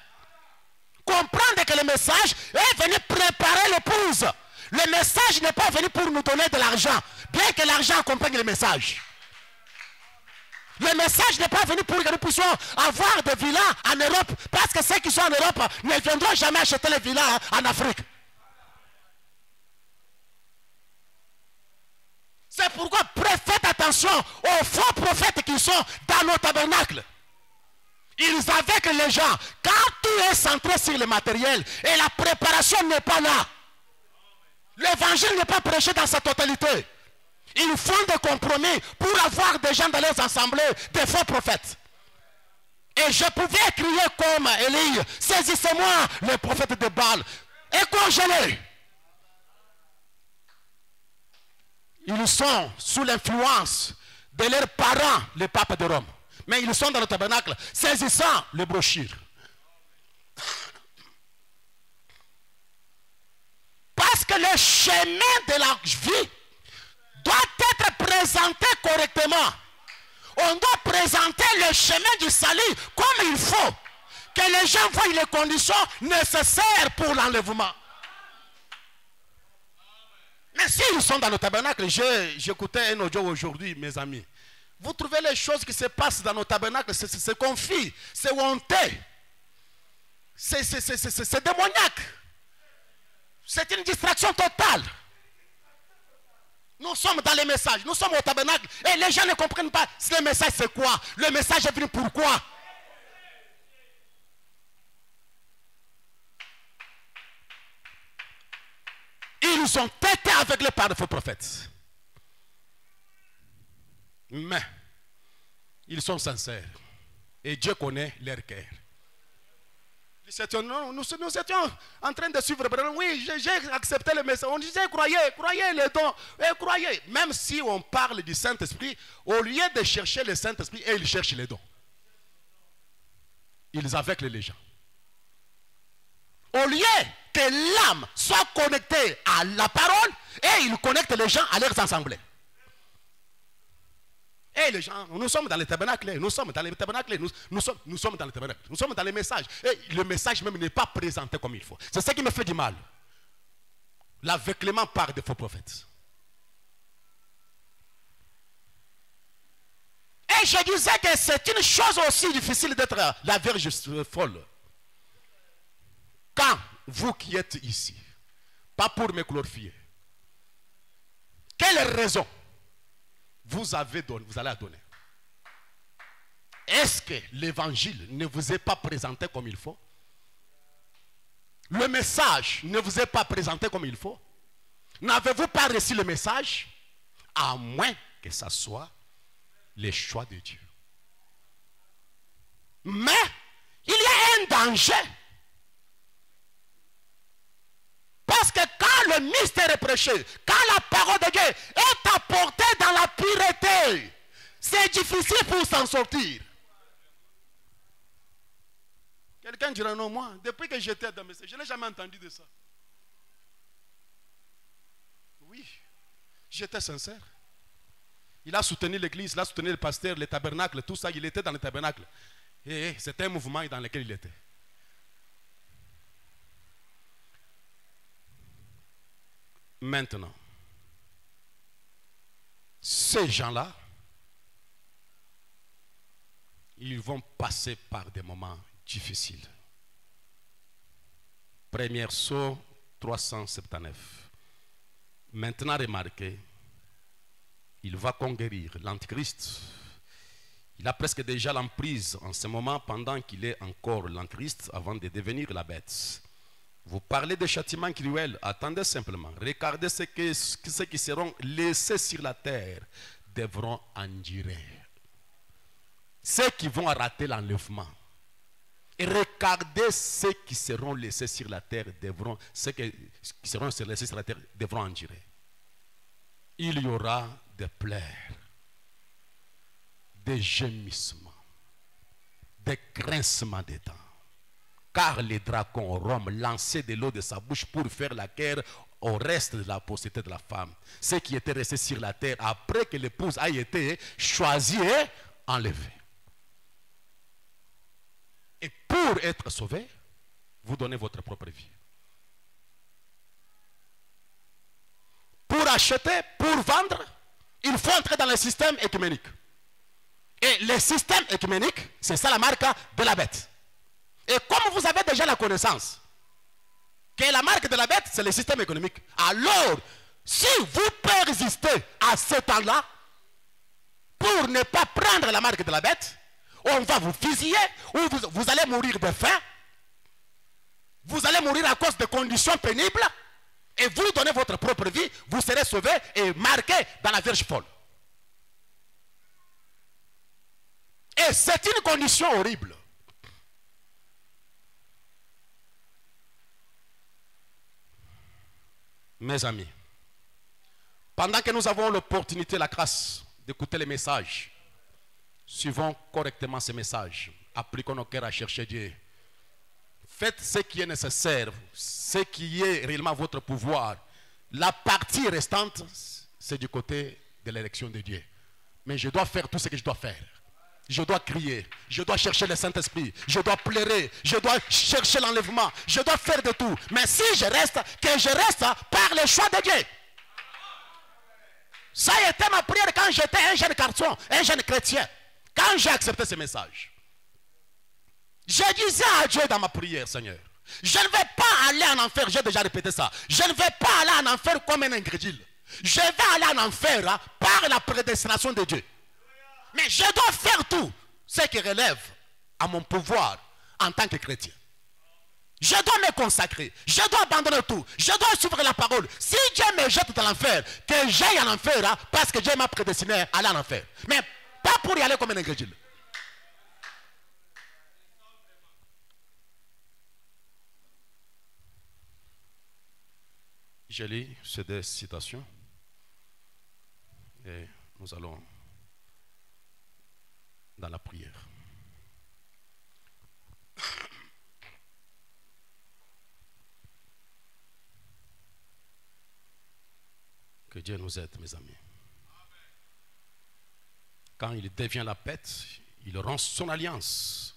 Comprendre que le message est venu préparer l'épouse. Le message n'est pas venu pour nous donner de l'argent, bien que l'argent accompagne le message. Le message n'est pas venu pour que nous puissions avoir des villas en Europe, parce que ceux qui sont en Europe ne viendront jamais acheter les villas en Afrique. C'est pourquoi faites attention aux faux prophètes qui sont dans nos tabernacles. Ils aveuglent les gens. Quand tout est centré sur le matériel et la préparation n'est pas là, l'évangile n'est pas prêché dans sa totalité. Ils font des compromis pour avoir des gens dans leurs assemblées, des faux prophètes. Et je pouvais crier comme Élie, saisissez-moi les prophètes de Baal et congélez. Ils sont sous l'influence de leurs parents, les papes de Rome. Mais ils sont dans le tabernacle, saisissant les brochures. Parce que le chemin de la vie doit être présenté correctement. On doit présenter le chemin du salut comme il faut. Que les gens voient les conditions nécessaires pour l'enlèvement. Mais s'ils sont dans le tabernacle, j'écoutais un audio aujourd'hui, mes amis. Vous trouvez les choses qui se passent dans nos tabernacles, c'est confus, c'est honteux, c'est démoniaque. C'est une distraction totale. Nous sommes dans les messages, nous sommes au tabernacle et les gens ne comprennent pas. Le message c'est quoi? Le message est venu pourquoi? Ils ont été aveuglés par de faux prophètes. Mais ils sont sincères et Dieu connaît leur cœur. Nous étions en train de suivre. Oui, j'ai accepté le message. On disait croyez les dons, croyez. Même si on parle du Saint-Esprit, au lieu de chercher le Saint-Esprit, ils cherchent les dons. Ils aveuglent les gens. Au lieu que l'âme soit connectée à la parole, et ils connectent les gens à leurs assemblées. Et les gens, nous sommes dans les tabernacles, nous sommes dans les tabernacles, nous sommes dans les tabernacles, nous sommes dans les messages. Et le message même n'est pas présenté comme il faut. C'est ça qui me fait du mal. L'aveuglement par des faux prophètes. Et je disais que c'est une chose aussi difficile d'être la Vierge folle. Quand vous qui êtes ici, pas pour me glorifier, quelle raison vous allez donner? Est-ce que l'évangile ne vous est pas présenté comme il faut? Le message ne vous est pas présenté comme il faut? N'avez-vous pas reçu le message? À moins que ce soit le choix de Dieu. Mais il y a un danger. Parce que quand le mystère est prêché, quand la parole de Dieu est apportée dans la pureté, c'est difficile pour s'en sortir. Quelqu'un dira non, moi, depuis que j'étais dans mes... je n'ai jamais entendu de ça. Oui, j'étais sincère. Il a soutenu l'église, il a soutenu le pasteur, les tabernacles, tout ça, il était dans les tabernacles. Et c'était un mouvement dans lequel il était. Maintenant, ces gens-là, ils vont passer par des moments difficiles. Première saut 379. Maintenant, remarquez, il va conquérir l'Antichrist. Il a presque déjà l'emprise en ce moment pendant qu'il est encore l'Antichrist avant de devenir la bête. Vous parlez de châtiments cruels, attendez simplement. Regardez ceux qui seront laissés sur la terre devront endurer. Ceux qui vont rater l'enlèvement. Et regardez ceux qui seront laissés sur la terre devront endurer. Il y aura des pleurs, des gémissements, des grincements des dents. Car les dragons auront lancé de l'eau de sa bouche pour faire la guerre au reste de la postérité de la femme. Ceux qui étaient restés sur la terre après que l'épouse a été choisie et enlevée. Et pour être sauvé, vous donnez votre propre vie. Pour acheter, pour vendre, il faut entrer dans le système écuménique. Et le système écuménique, c'est ça la marque de la bête. Et comme vous avez déjà la connaissance que la marque de la bête, c'est le système économique, alors, si vous persistez à ce temps-là, pour ne pas prendre la marque de la bête, on va vous fusiller, ou vous allez mourir de faim, vous allez mourir à cause de conditions pénibles, et vous donnez votre propre vie, vous serez sauvé et marqué dans la Vierge folle. Et c'est une condition horrible. Mes amis, pendant que nous avons l'opportunité, la grâce d'écouter les messages, suivons correctement ces messages, appliquons nos cœurs à chercher Dieu. Faites ce qui est nécessaire, ce qui est réellement votre pouvoir. La partie restante, c'est du côté de l'élection de Dieu. Mais je dois faire tout ce que je dois faire. Je dois crier, je dois chercher le Saint-Esprit, je dois pleurer, je dois chercher l'enlèvement, je dois faire de tout. Mais si je reste, que je reste par le choix de Dieu. Ça a été ma prière quand j'étais un jeune garçon, un jeune chrétien. Quand j'ai accepté ce message. Je disais à Dieu dans ma prière, Seigneur, je ne vais pas aller en enfer, j'ai déjà répété ça. Je ne vais pas aller en enfer comme un incrédule. Je vais aller en enfer hein, par la prédestination de Dieu. Mais je dois faire tout ce qui relève à mon pouvoir en tant que chrétien. Je dois me consacrer, je dois abandonner tout, je dois suivre la parole. Si Dieu me jette dans l'enfer, que j'aille en enfer hein, parce que Dieu m'a prédestiné à aller en enfer. Mais pas pour y aller comme un incrédule. Je lis ces deux citations et nous allons dans la prière. Que Dieu nous aide, mes amis. Quand il devient la bête, il rompt son alliance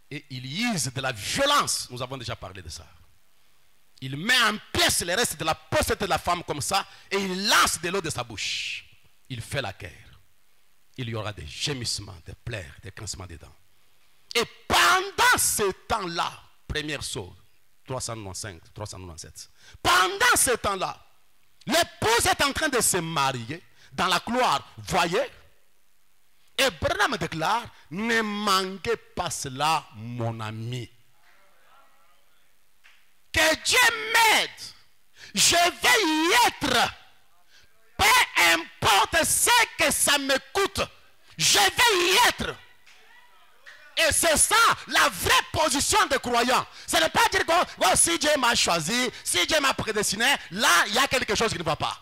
et il use de la violence. Nous avons déjà parlé de ça. Il met en pièces les restes de la postérité de la femme comme ça et il lance de l'eau de sa bouche. Il fait la guerre. Il y aura des gémissements, des pleurs, des grincements des dents. Et pendant ce temps-là, première saut, 395, 397. Pendant ce temps-là, l'épouse est en train de se marier dans la gloire. Voyez? Et Branham déclare, ne manquez pas cela, mon ami. Que Dieu m'aide. Je vais y être. Peu importe ce que ça me coûte. Je vais y être. Et c'est ça la vraie position des croyants. Ce n'est pas dire que oh, si Dieu m'a choisi, si Dieu m'a prédestiné, là il y a quelque chose qui ne va pas.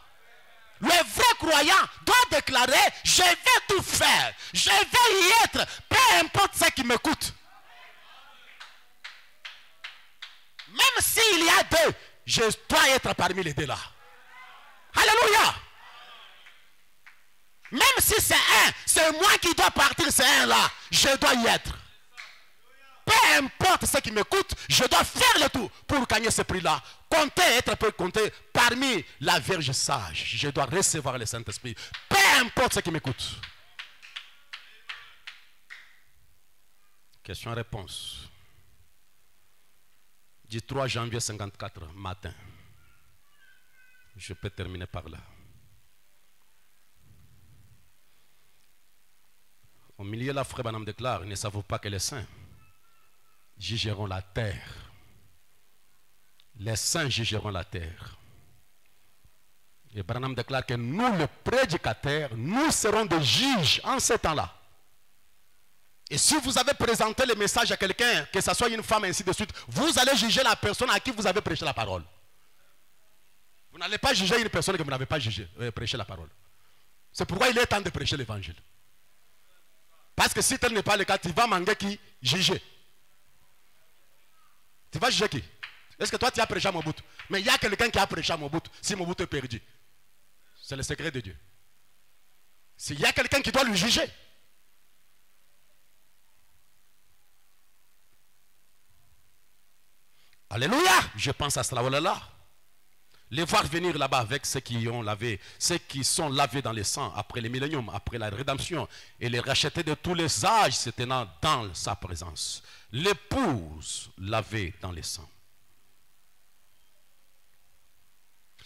Le vrai croyant doit déclarer, je vais tout faire. Je vais y être. Peu importe ce qui me coûte. Même s'il y a deux, je dois être parmi les deux là. Alléluia. Même si c'est un, c'est moi qui dois partir, c'est un là. Je dois y être. Peu importe ce qui me coûte, je dois faire le tout pour gagner ce prix-là. Compter, être peu compter parmi la Vierge sage. Je dois recevoir le Saint-Esprit. Peu importe ce qui me coûte. Question-réponse. Du 3 janvier 54 matin. Je peux terminer par là. Au milieu, la frère Branham déclare, ne savez-vous pas que les saints jugeront la terre. Les saints jugeront la terre. Et Branham déclare que nous, les prédicateurs, nous serons des juges en ce temps-là. Et si vous avez présenté le message à quelqu'un, que ce soit une femme, ainsi de suite, vous allez juger la personne à qui vous avez prêché la parole. Vous n'allez pas juger une personne que vous n'avez pas prêché la parole. C'est pourquoi il est temps de prêcher l'évangile. Parce que si tel n'est pas le cas, tu vas manquer qui? Juger. Tu vas juger qui? Est-ce que toi tu as prêché à Mobutu? Mais il y a quelqu'un qui a prêché à Mobutu. Si Mobutu est perdu, c'est le secret de Dieu. S'il y a quelqu'un qui doit le juger. Alléluia. Je pense à cela. Voilà. Les voir venir là-bas avec ceux qui ont lavé, ceux qui sont lavés dans le sang après le millénium, après la rédemption, et les racheter de tous les âges se tenant dans sa présence. L'épouse lavée dans le sang.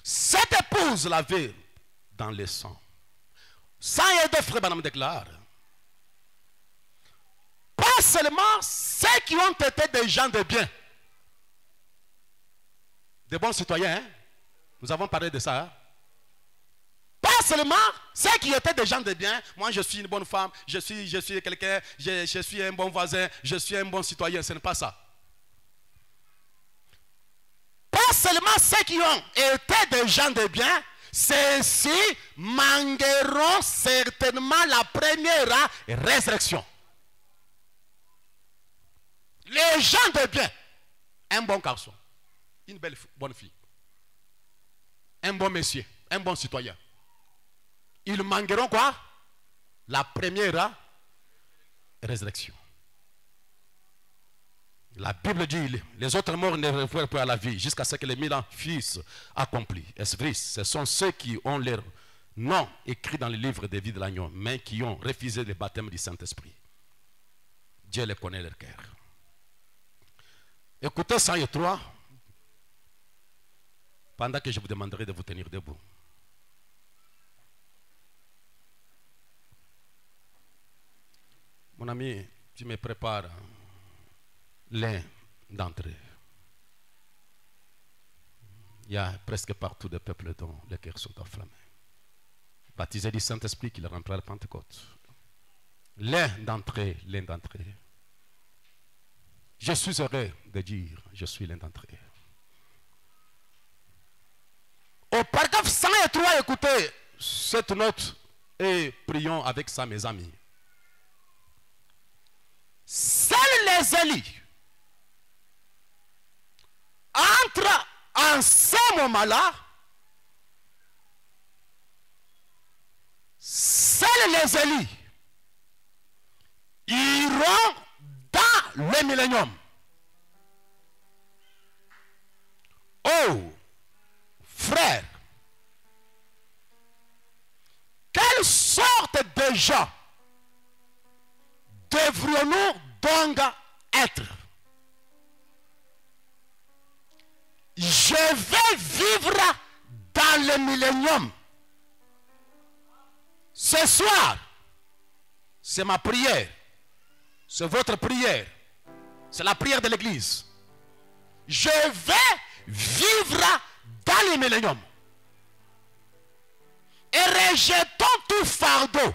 Cette épouse lavée dans le sang. Ça y est, de frère Branham déclare. Pas seulement ceux qui ont été des gens de bien. Des bons citoyens, hein? Nous avons parlé de ça. Hein? Pas seulement ceux qui étaient des gens de bien. Moi, je suis une bonne femme, je suis quelqu'un, je suis un bon voisin, je suis un bon citoyen. Ce n'est pas ça. Pas seulement ceux qui ont été des gens de bien, ceux-ci manqueront certainement la première résurrection. Les gens de bien, un bon garçon, une bonne fille, un bon monsieur, un bon citoyen. Ils manqueront quoi? La première résurrection. La Bible dit, les autres morts ne reviennent pas à la vie jusqu'à ce que les 1000 ans fussent accomplis. Est-ce vrai? Ce sont ceux qui ont leur non écrits dans le livre des vies de l'agneau, mais qui ont refusé le baptême du Saint-Esprit. Dieu les connaît leur cœur. Écoutez 103, pendant que je vous demanderai de vous tenir debout. Mon ami, tu me prépares l'un d'entre eux. Il y a presque partout des peuples dont les cœurs sont enflammés. Baptisé du Saint-Esprit qui le remplit la Pentecôte. L'un d'entre eux. Je suis heureux de dire, je suis l'un d'entre eux. Au paragraphe 103, écoutez cette note et prions avec ça, mes amis. Seuls les élus entrent en ce moment-là. Seuls les élus iront dans le millénium. Oh, frère, quelle sorte de gens devrions-nous donc être? Je vais vivre dans le millénium. Ce soir, c'est ma prière. C'est votre prière. C'est la prière de l'Église. Je vais vivre dans le millénium. Et rejetons tout fardeau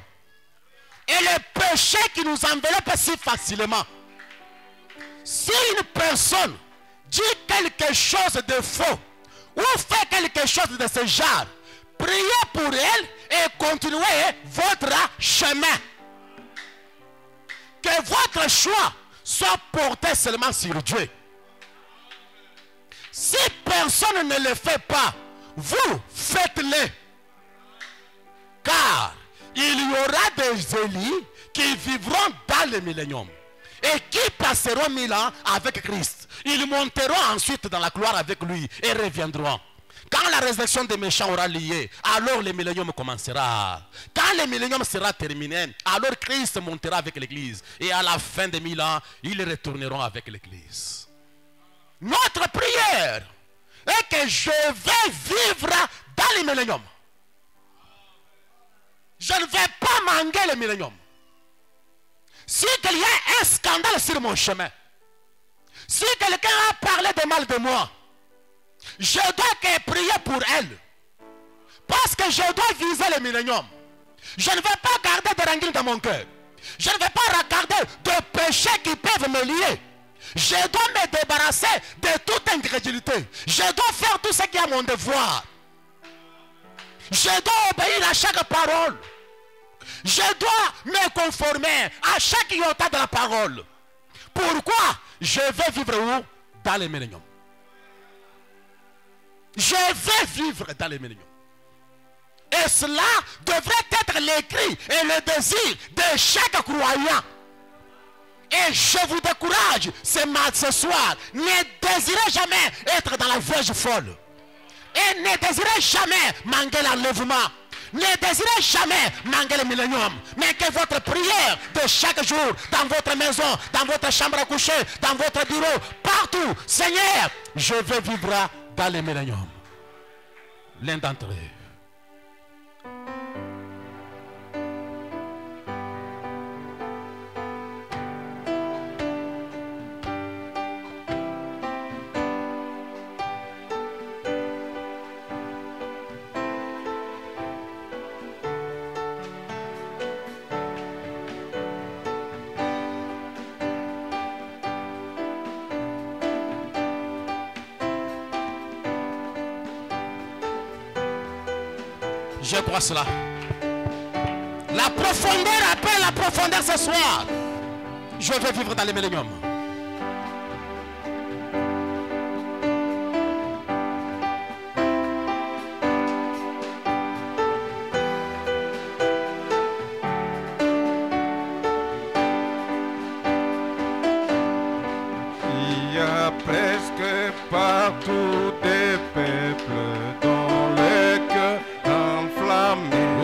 et le péché qui nous enveloppe si facilement. Si une personne dit quelque chose de faux ou fait quelque chose de ce genre, priez pour elle et continuez votre chemin. Que votre choix soit porté seulement sur Dieu. Si personne ne le fait pas, vous faites-le. Car il y aura des élus qui vivront dans le millénium et qui passeront 1000 ans avec Christ. Ils monteront ensuite dans la gloire avec lui et reviendront. Quand la résurrection des méchants aura lieu, alors le millénium commencera. Quand le millénium sera terminé, alors Christ montera avec l'Église. Et à la fin des 1000 ans, ils retourneront avec l'Église. Notre prière est que je vais vivre dans le millénium. Je ne vais pas manquer le millénium. Si il y a un scandale sur mon chemin, si quelqu'un a parlé de mal de moi, je dois que prier pour elle. Parce que je dois viser le millénium. Je ne vais pas garder de rancune dans mon cœur. Je ne vais pas regarder de péchés qui peuvent me lier. Je dois me débarrasser de toute incrédulité. Je dois faire tout ce qui est mon devoir. Je dois obéir à chaque parole. Je dois me conformer à chaque iota de la parole. Pourquoi? Je vais vivre où? Dans le millénium. Je vais vivre dans le millénium. Et cela devrait être l'écrit et le désir de chaque croyant. Et je vous décourage ce soir, ne désirez jamais être dans la vierge folle. Et ne désirez jamais manquer l'enlèvement. Ne désirez jamais manquer le millénium. Mais que votre prière de chaque jour, dans votre maison, dans votre chambre à coucher, dans votre bureau, partout, Seigneur, je veux vivre dans le millénium. L'un d'entre eux. Je crois cela. La profondeur appelle la profondeur ce soir. Je veux vivre dans le millénium. Il y a presque partout des peuples dont le cœur enflammé.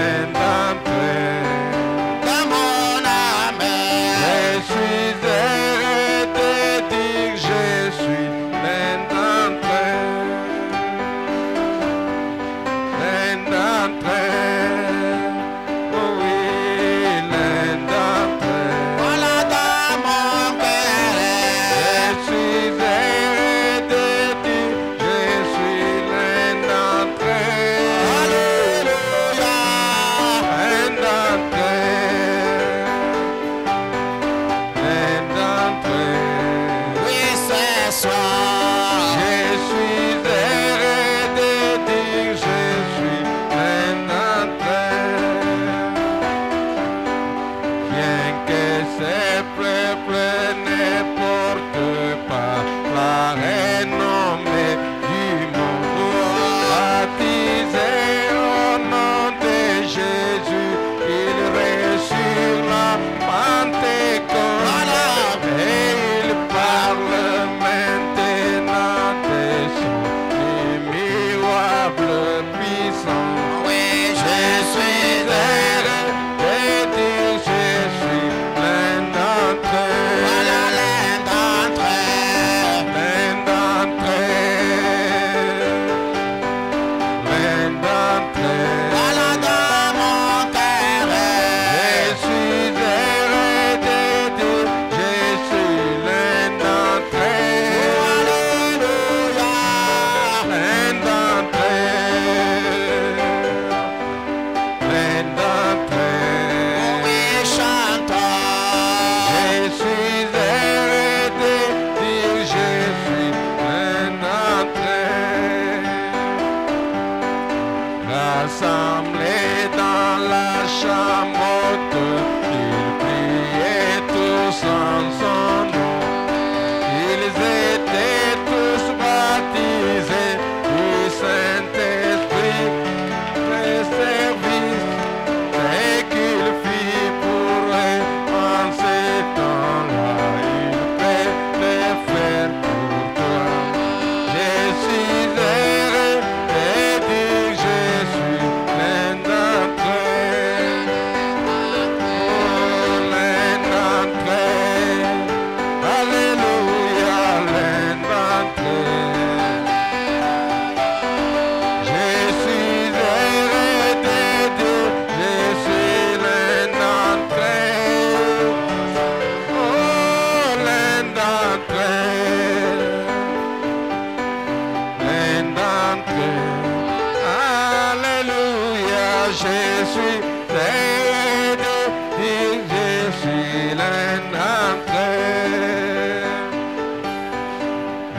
plein d'entrée. dans mon âme. Je suis heureux de dire je suis plein d'entrée. Plein d'entrée. Oh oui, plein d'entrée. Voilà dans mon cœur. Je suis heureux de dire je suis plein d'entrée. Alléluia. Plein d'entrée. Plein d'entrée. Oui, ce soir. Je suis heureux de dire je suis plein d'entrée. Bien que ces peuples ne portent pas la renommée du monde, baptisés au nom de Jésus, ils reçurent la Pentecôte. Et ils parlent maintenant de son immuable puissance. Oui, je suis Heureux de dire je suis plein d'entrée. voilà l'un d'entre eux. Plein d'entrée. Plein d'entrée. Voilà dans mon cœur. Je suis heureux de dire je suis plein d'entrée. Alléluia. Plein d'entrée. Plein d'entrée. Oui, chantons. Je suis heureux de dire je suis plein d'entrée. Rassemblés dans la chambre haute, ils priaient tous en son nom. Ils étaient tous baptisés du Saint-Esprit. Le service et qu'il fit pour eux en ces temps-là, il peut le faire pour toi. Je suis heureux de dire je suis plein d'entrée. Oh, plein d'entrée. Alléluia, plein d'entrée. Je suis heureux de dire je suis plein d'entrée. Oh, plein d'entrée. Plein d'entrée. Alléluia, je suis heureux de dire je suis plein d'entrée.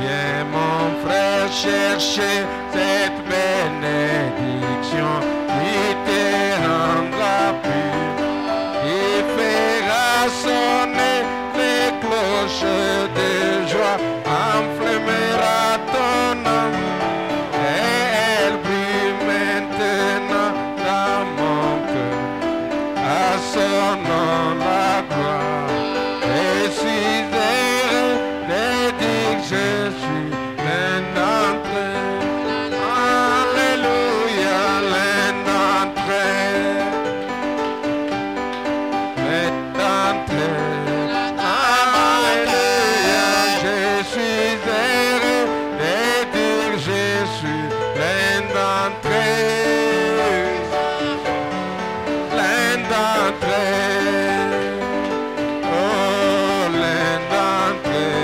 Viens mon frère chercher cette bénédiction qui te rendra pur, qui fera sonner les cloches de joie, enflammera ton âme et elle brille maintenant dans mon cœur. À son nom la gloire. Je suis heureux de dire que je suis plein d'entrée. Alléluia, plein d'entrée. Plein d'entrée. Alléluia, je suis heureux de dire que je suis plein d'entrée. Plein d'entrée. Oh, plein d'entrée.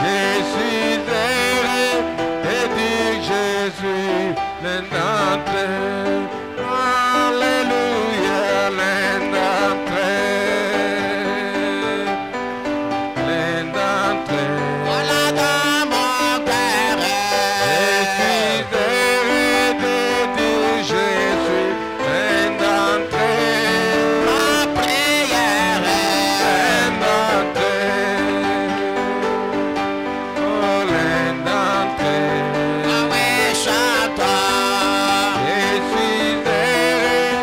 Je suis heureux de dire que je suis plein d'entrée. Alléluia, plein d'entrée. Plein d'entrée. Voilà dans mon cœur. Je suis heureux de dire je suis plein d'entrée. Ma prière. Plein d'entrée. Oh, plein d'entrée. Ah oui, chantons. Je suis heureux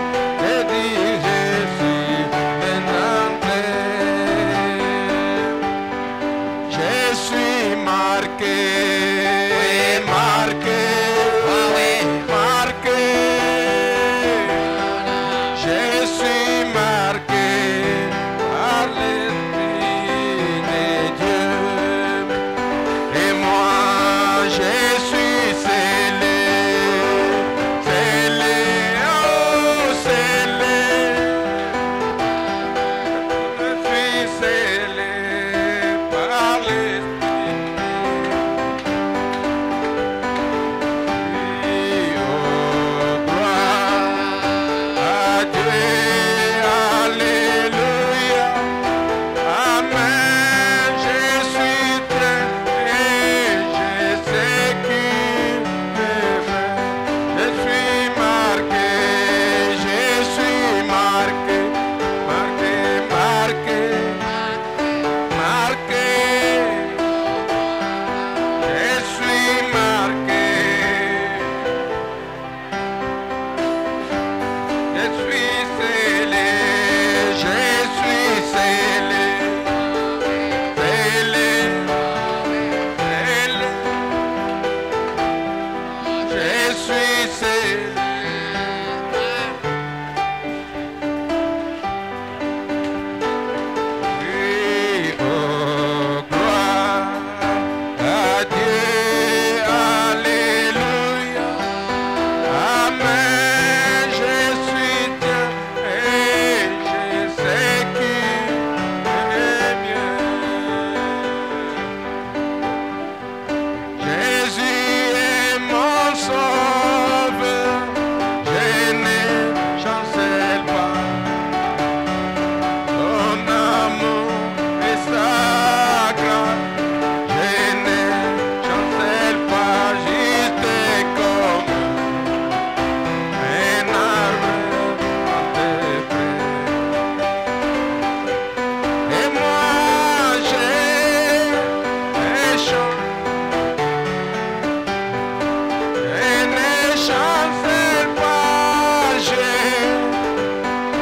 chancelle pas,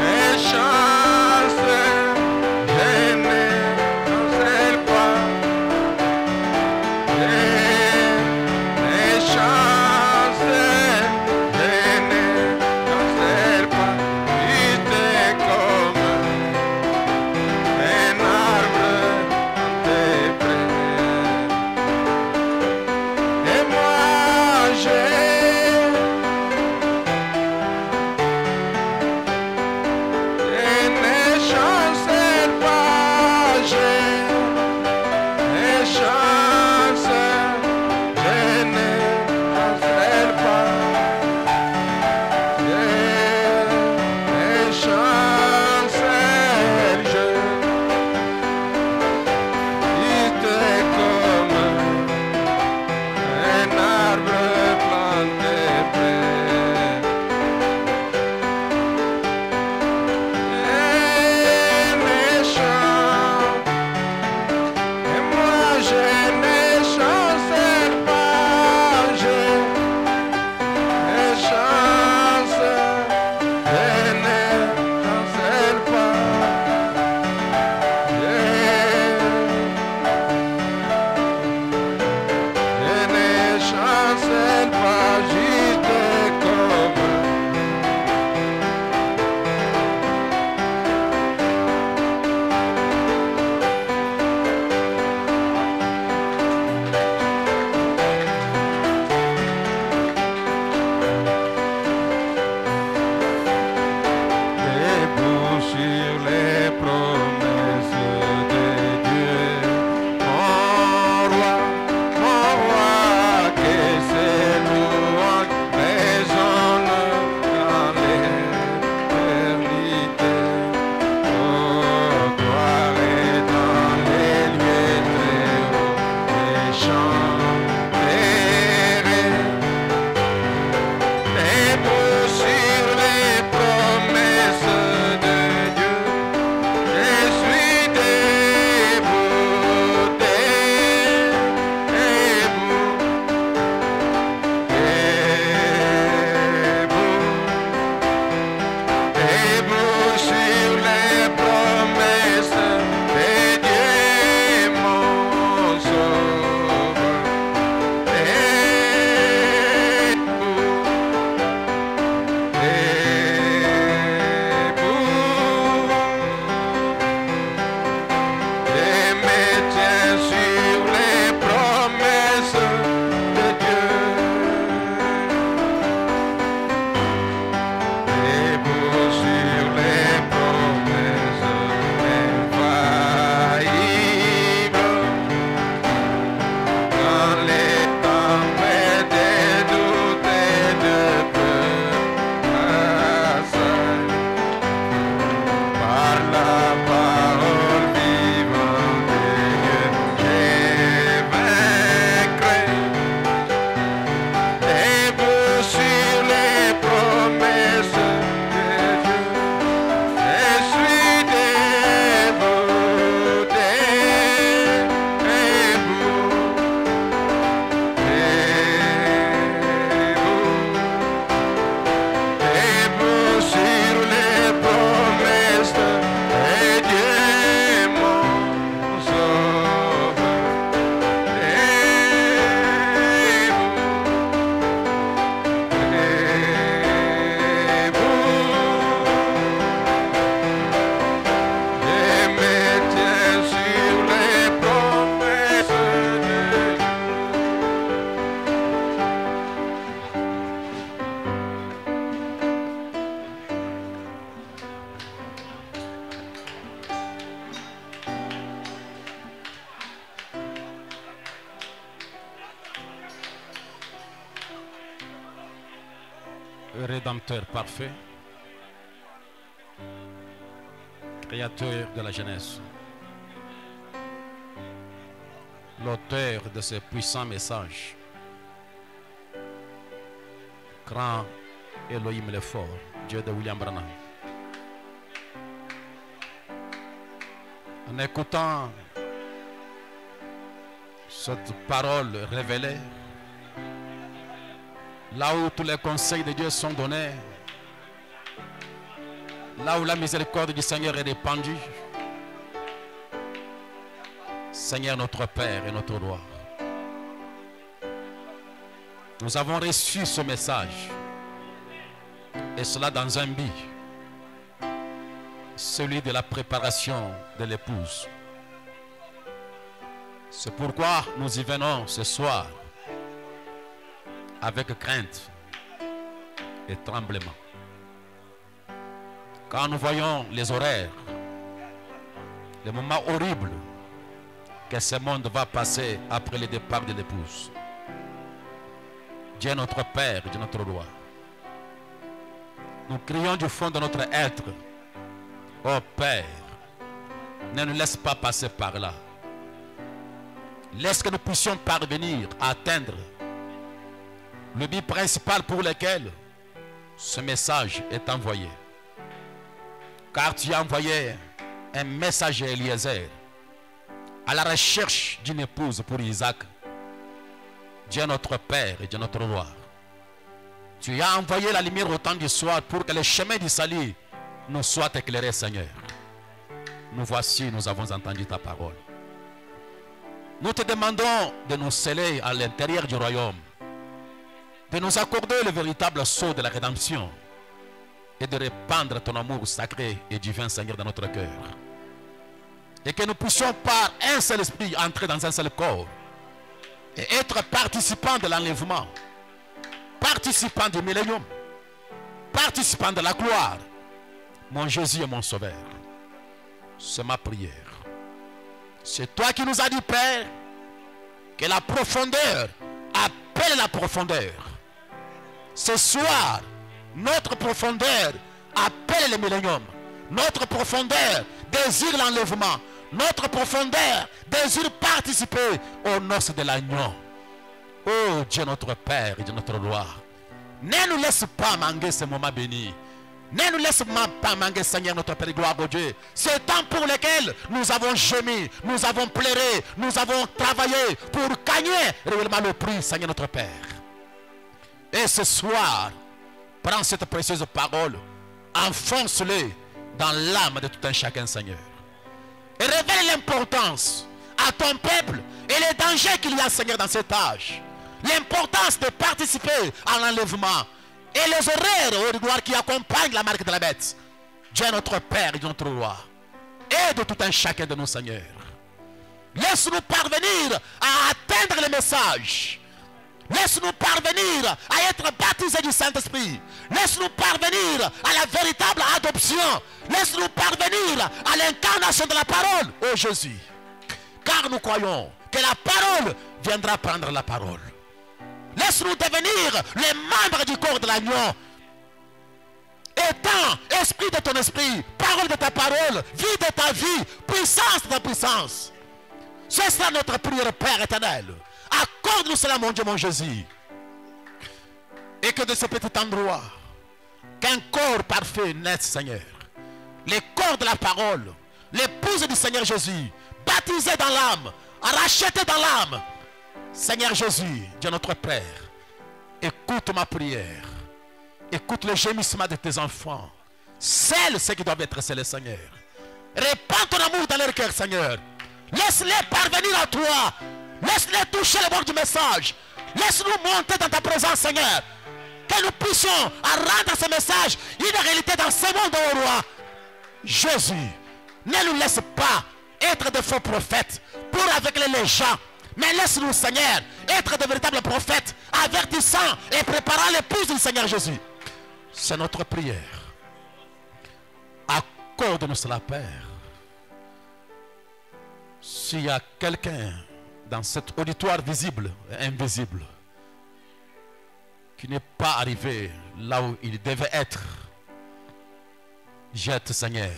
ne chancelle pas. Rédempteur parfait, Créateur de la jeunesse, l'auteur de ce puissant message, grand Elohim le fort, Dieu de William Branham. En écoutant cette parole révélée, Là où tous les conseils de Dieu sont donnés, là où la miséricorde du Seigneur est répandue, Seigneur notre Père et notre Roi, nous avons reçu ce message, et cela dans un but, celui de la préparation de l'épouse. C'est pourquoi nous y venons ce soir avec crainte et tremblement. Quand nous voyons les horaires, les moments horribles que ce monde va passer après le départ de l'épouse. Dieu notre Père, Dieu notre Roi, nous crions du fond de notre être, ô Père, ne nous laisse pas passer par là. Laisse que nous puissions parvenir à atteindre le but principal pour lequel ce message est envoyé. Car tu as envoyé un messager Eliezer à la recherche d'une épouse pour Isaac. Dieu notre Père et Dieu notre Roi, tu as envoyé la lumière au temps du soir pour que le chemin du salut nous soit éclairé, Seigneur. Nous voici, nous avons entendu ta parole. Nous te demandons de nous sceller à l'intérieur du royaume, de nous accorder le véritable sceau de la rédemption et de répandre ton amour sacré et divin, Seigneur, dans notre cœur. Et que nous puissions par un seul esprit entrer dans un seul corps et être participants de l'enlèvement, participants du millénium, participants de la gloire. Mon Jésus et mon Sauveur, c'est ma prière. C'est toi qui nous as dit, Père, que la profondeur appelle la profondeur. Ce soir, notre profondeur appelle le millénium. Notre profondeur désire l'enlèvement. Notre profondeur désire participer aux noces de l'agneau. Oh Dieu notre Père et Dieu notre Roi, ne nous laisse pas manquer ce moment béni. Ne nous laisse pas manquer, Seigneur notre Père, gloire au Dieu. Ce temps pour lequel nous avons gémi, nous avons pleuré, nous avons travaillé pour gagner réellement le prix, Seigneur notre Père. Et ce soir, prends cette précieuse parole, enfonce-le dans l'âme de tout un chacun, Seigneur. Et révèle l'importance à ton peuple et les dangers qu'il y a, Seigneur, dans cet âge. L'importance de participer à l'enlèvement et les horreurs de gloire qui accompagnent la marque de la bête. Dieu notre Père et notre Roi, aide tout un chacun de nos seigneurs. Laisse-nous parvenir à atteindre le message. Laisse-nous parvenir à être baptisés du Saint-Esprit. Laisse-nous parvenir à la véritable adoption. Laisse-nous parvenir à l'incarnation de la parole, ô Jésus. Car nous croyons que la parole viendra prendre la parole. Laisse-nous devenir les membres du corps de l'agneau. Étant esprit de ton esprit, parole de ta parole, vie de ta vie, puissance de ta puissance. Ce sera notre prière, Père éternel. Accorde-nous cela, mon Dieu, mon Jésus. Et que de ce petit endroit, qu'un corps parfait naisse, Seigneur. Les corps de la parole, l'épouse du Seigneur Jésus, baptisée dans l'âme, rachetée dans l'âme. Seigneur Jésus, Dieu notre Père, écoute ma prière. Écoute le gémissement de tes enfants. Scelle ceux qui doivent être scellés, Seigneur. Répands ton amour dans leur cœur, Seigneur. Laisse-les parvenir à toi. Laisse-les toucher le bord du message. Laisse-nous monter dans ta présence, Seigneur. Que nous puissions rendre ce message une réalité dans ce monde, ô roi. Jésus, ne nous laisse pas être de faux prophètes pour aveugler les gens. Mais laisse-nous, Seigneur, être de véritables prophètes, avertissant et préparant l'épouse du Seigneur Jésus. C'est notre prière. Accorde-nous cela, Père. S'il y a quelqu'un dans cet auditoire visible et invisible qui n'est pas arrivé là où il devait être, jette, Seigneur,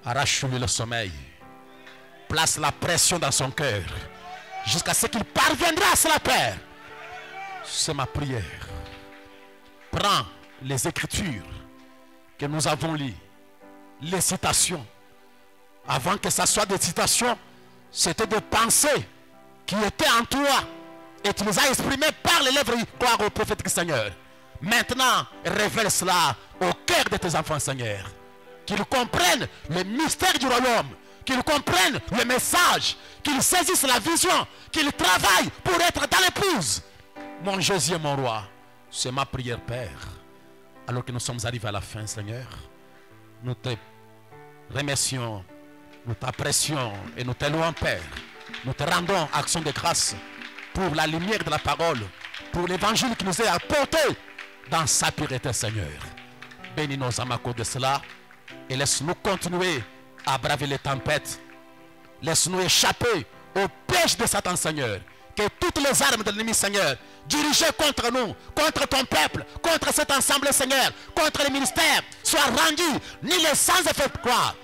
arrache-lui le sommeil, place la pression dans son cœur jusqu'à ce qu'il parviendra à cela, Père. C'est ma prière. Prends les écritures que nous avons lues, les citations. Avant que ça soit des citations, c'était des pensées qui étaient en toi Et tu nous as exprimé par les lèvres gloire au prophète Seigneur. Maintenant, révèle cela au cœur de tes enfants, Seigneur. Qu'ils comprennent le mystère du royaume. Qu'ils comprennent le message. Qu'ils saisissent la vision. Qu'ils travaillent pour être dans l'épouse. Mon Jésus et mon roi. C'est ma prière, Père. Alors que nous sommes arrivés à la fin, Seigneur. Nous te remercions. Nous t'apprécions et nous te louons, Père. Nous te rendons action de grâce pour la lumière de la parole. Pour l'évangile qui nous est apporté dans sa pureté, Seigneur. Bénis nos âmes à cause de cela. Et laisse-nous continuer à braver les tempêtes. Laisse-nous échapper au piège de Satan, Seigneur. Que toutes les armes de l'ennemi, Seigneur, dirigées contre nous, contre ton peuple, contre cette assemblée, Seigneur, contre les ministères, soient rendues, ni les sans effet de croire.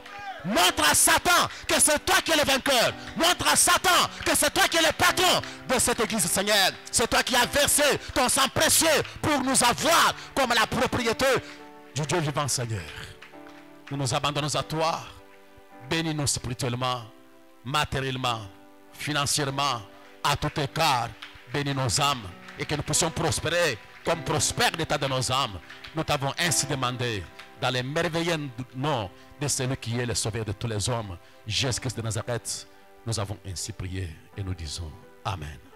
Montre à Satan que c'est toi qui es le vainqueur. Montre à Satan que c'est toi qui es le patron de cette église, Seigneur. C'est toi qui as versé ton sang précieux pour nous avoir comme la propriété du Dieu vivant, Seigneur. Nous nous abandonnons à toi. Bénis-nous spirituellement, matériellement, financièrement, à tout écart. Bénis nos âmes et que nous puissions prospérer comme prospère l'état de nos âmes. Nous t'avons ainsi demandé dans les merveilleux noms de celui qui est le sauveur de tous les hommes, Jésus-Christ de Nazareth. Nous avons ainsi prié et nous disons Amen.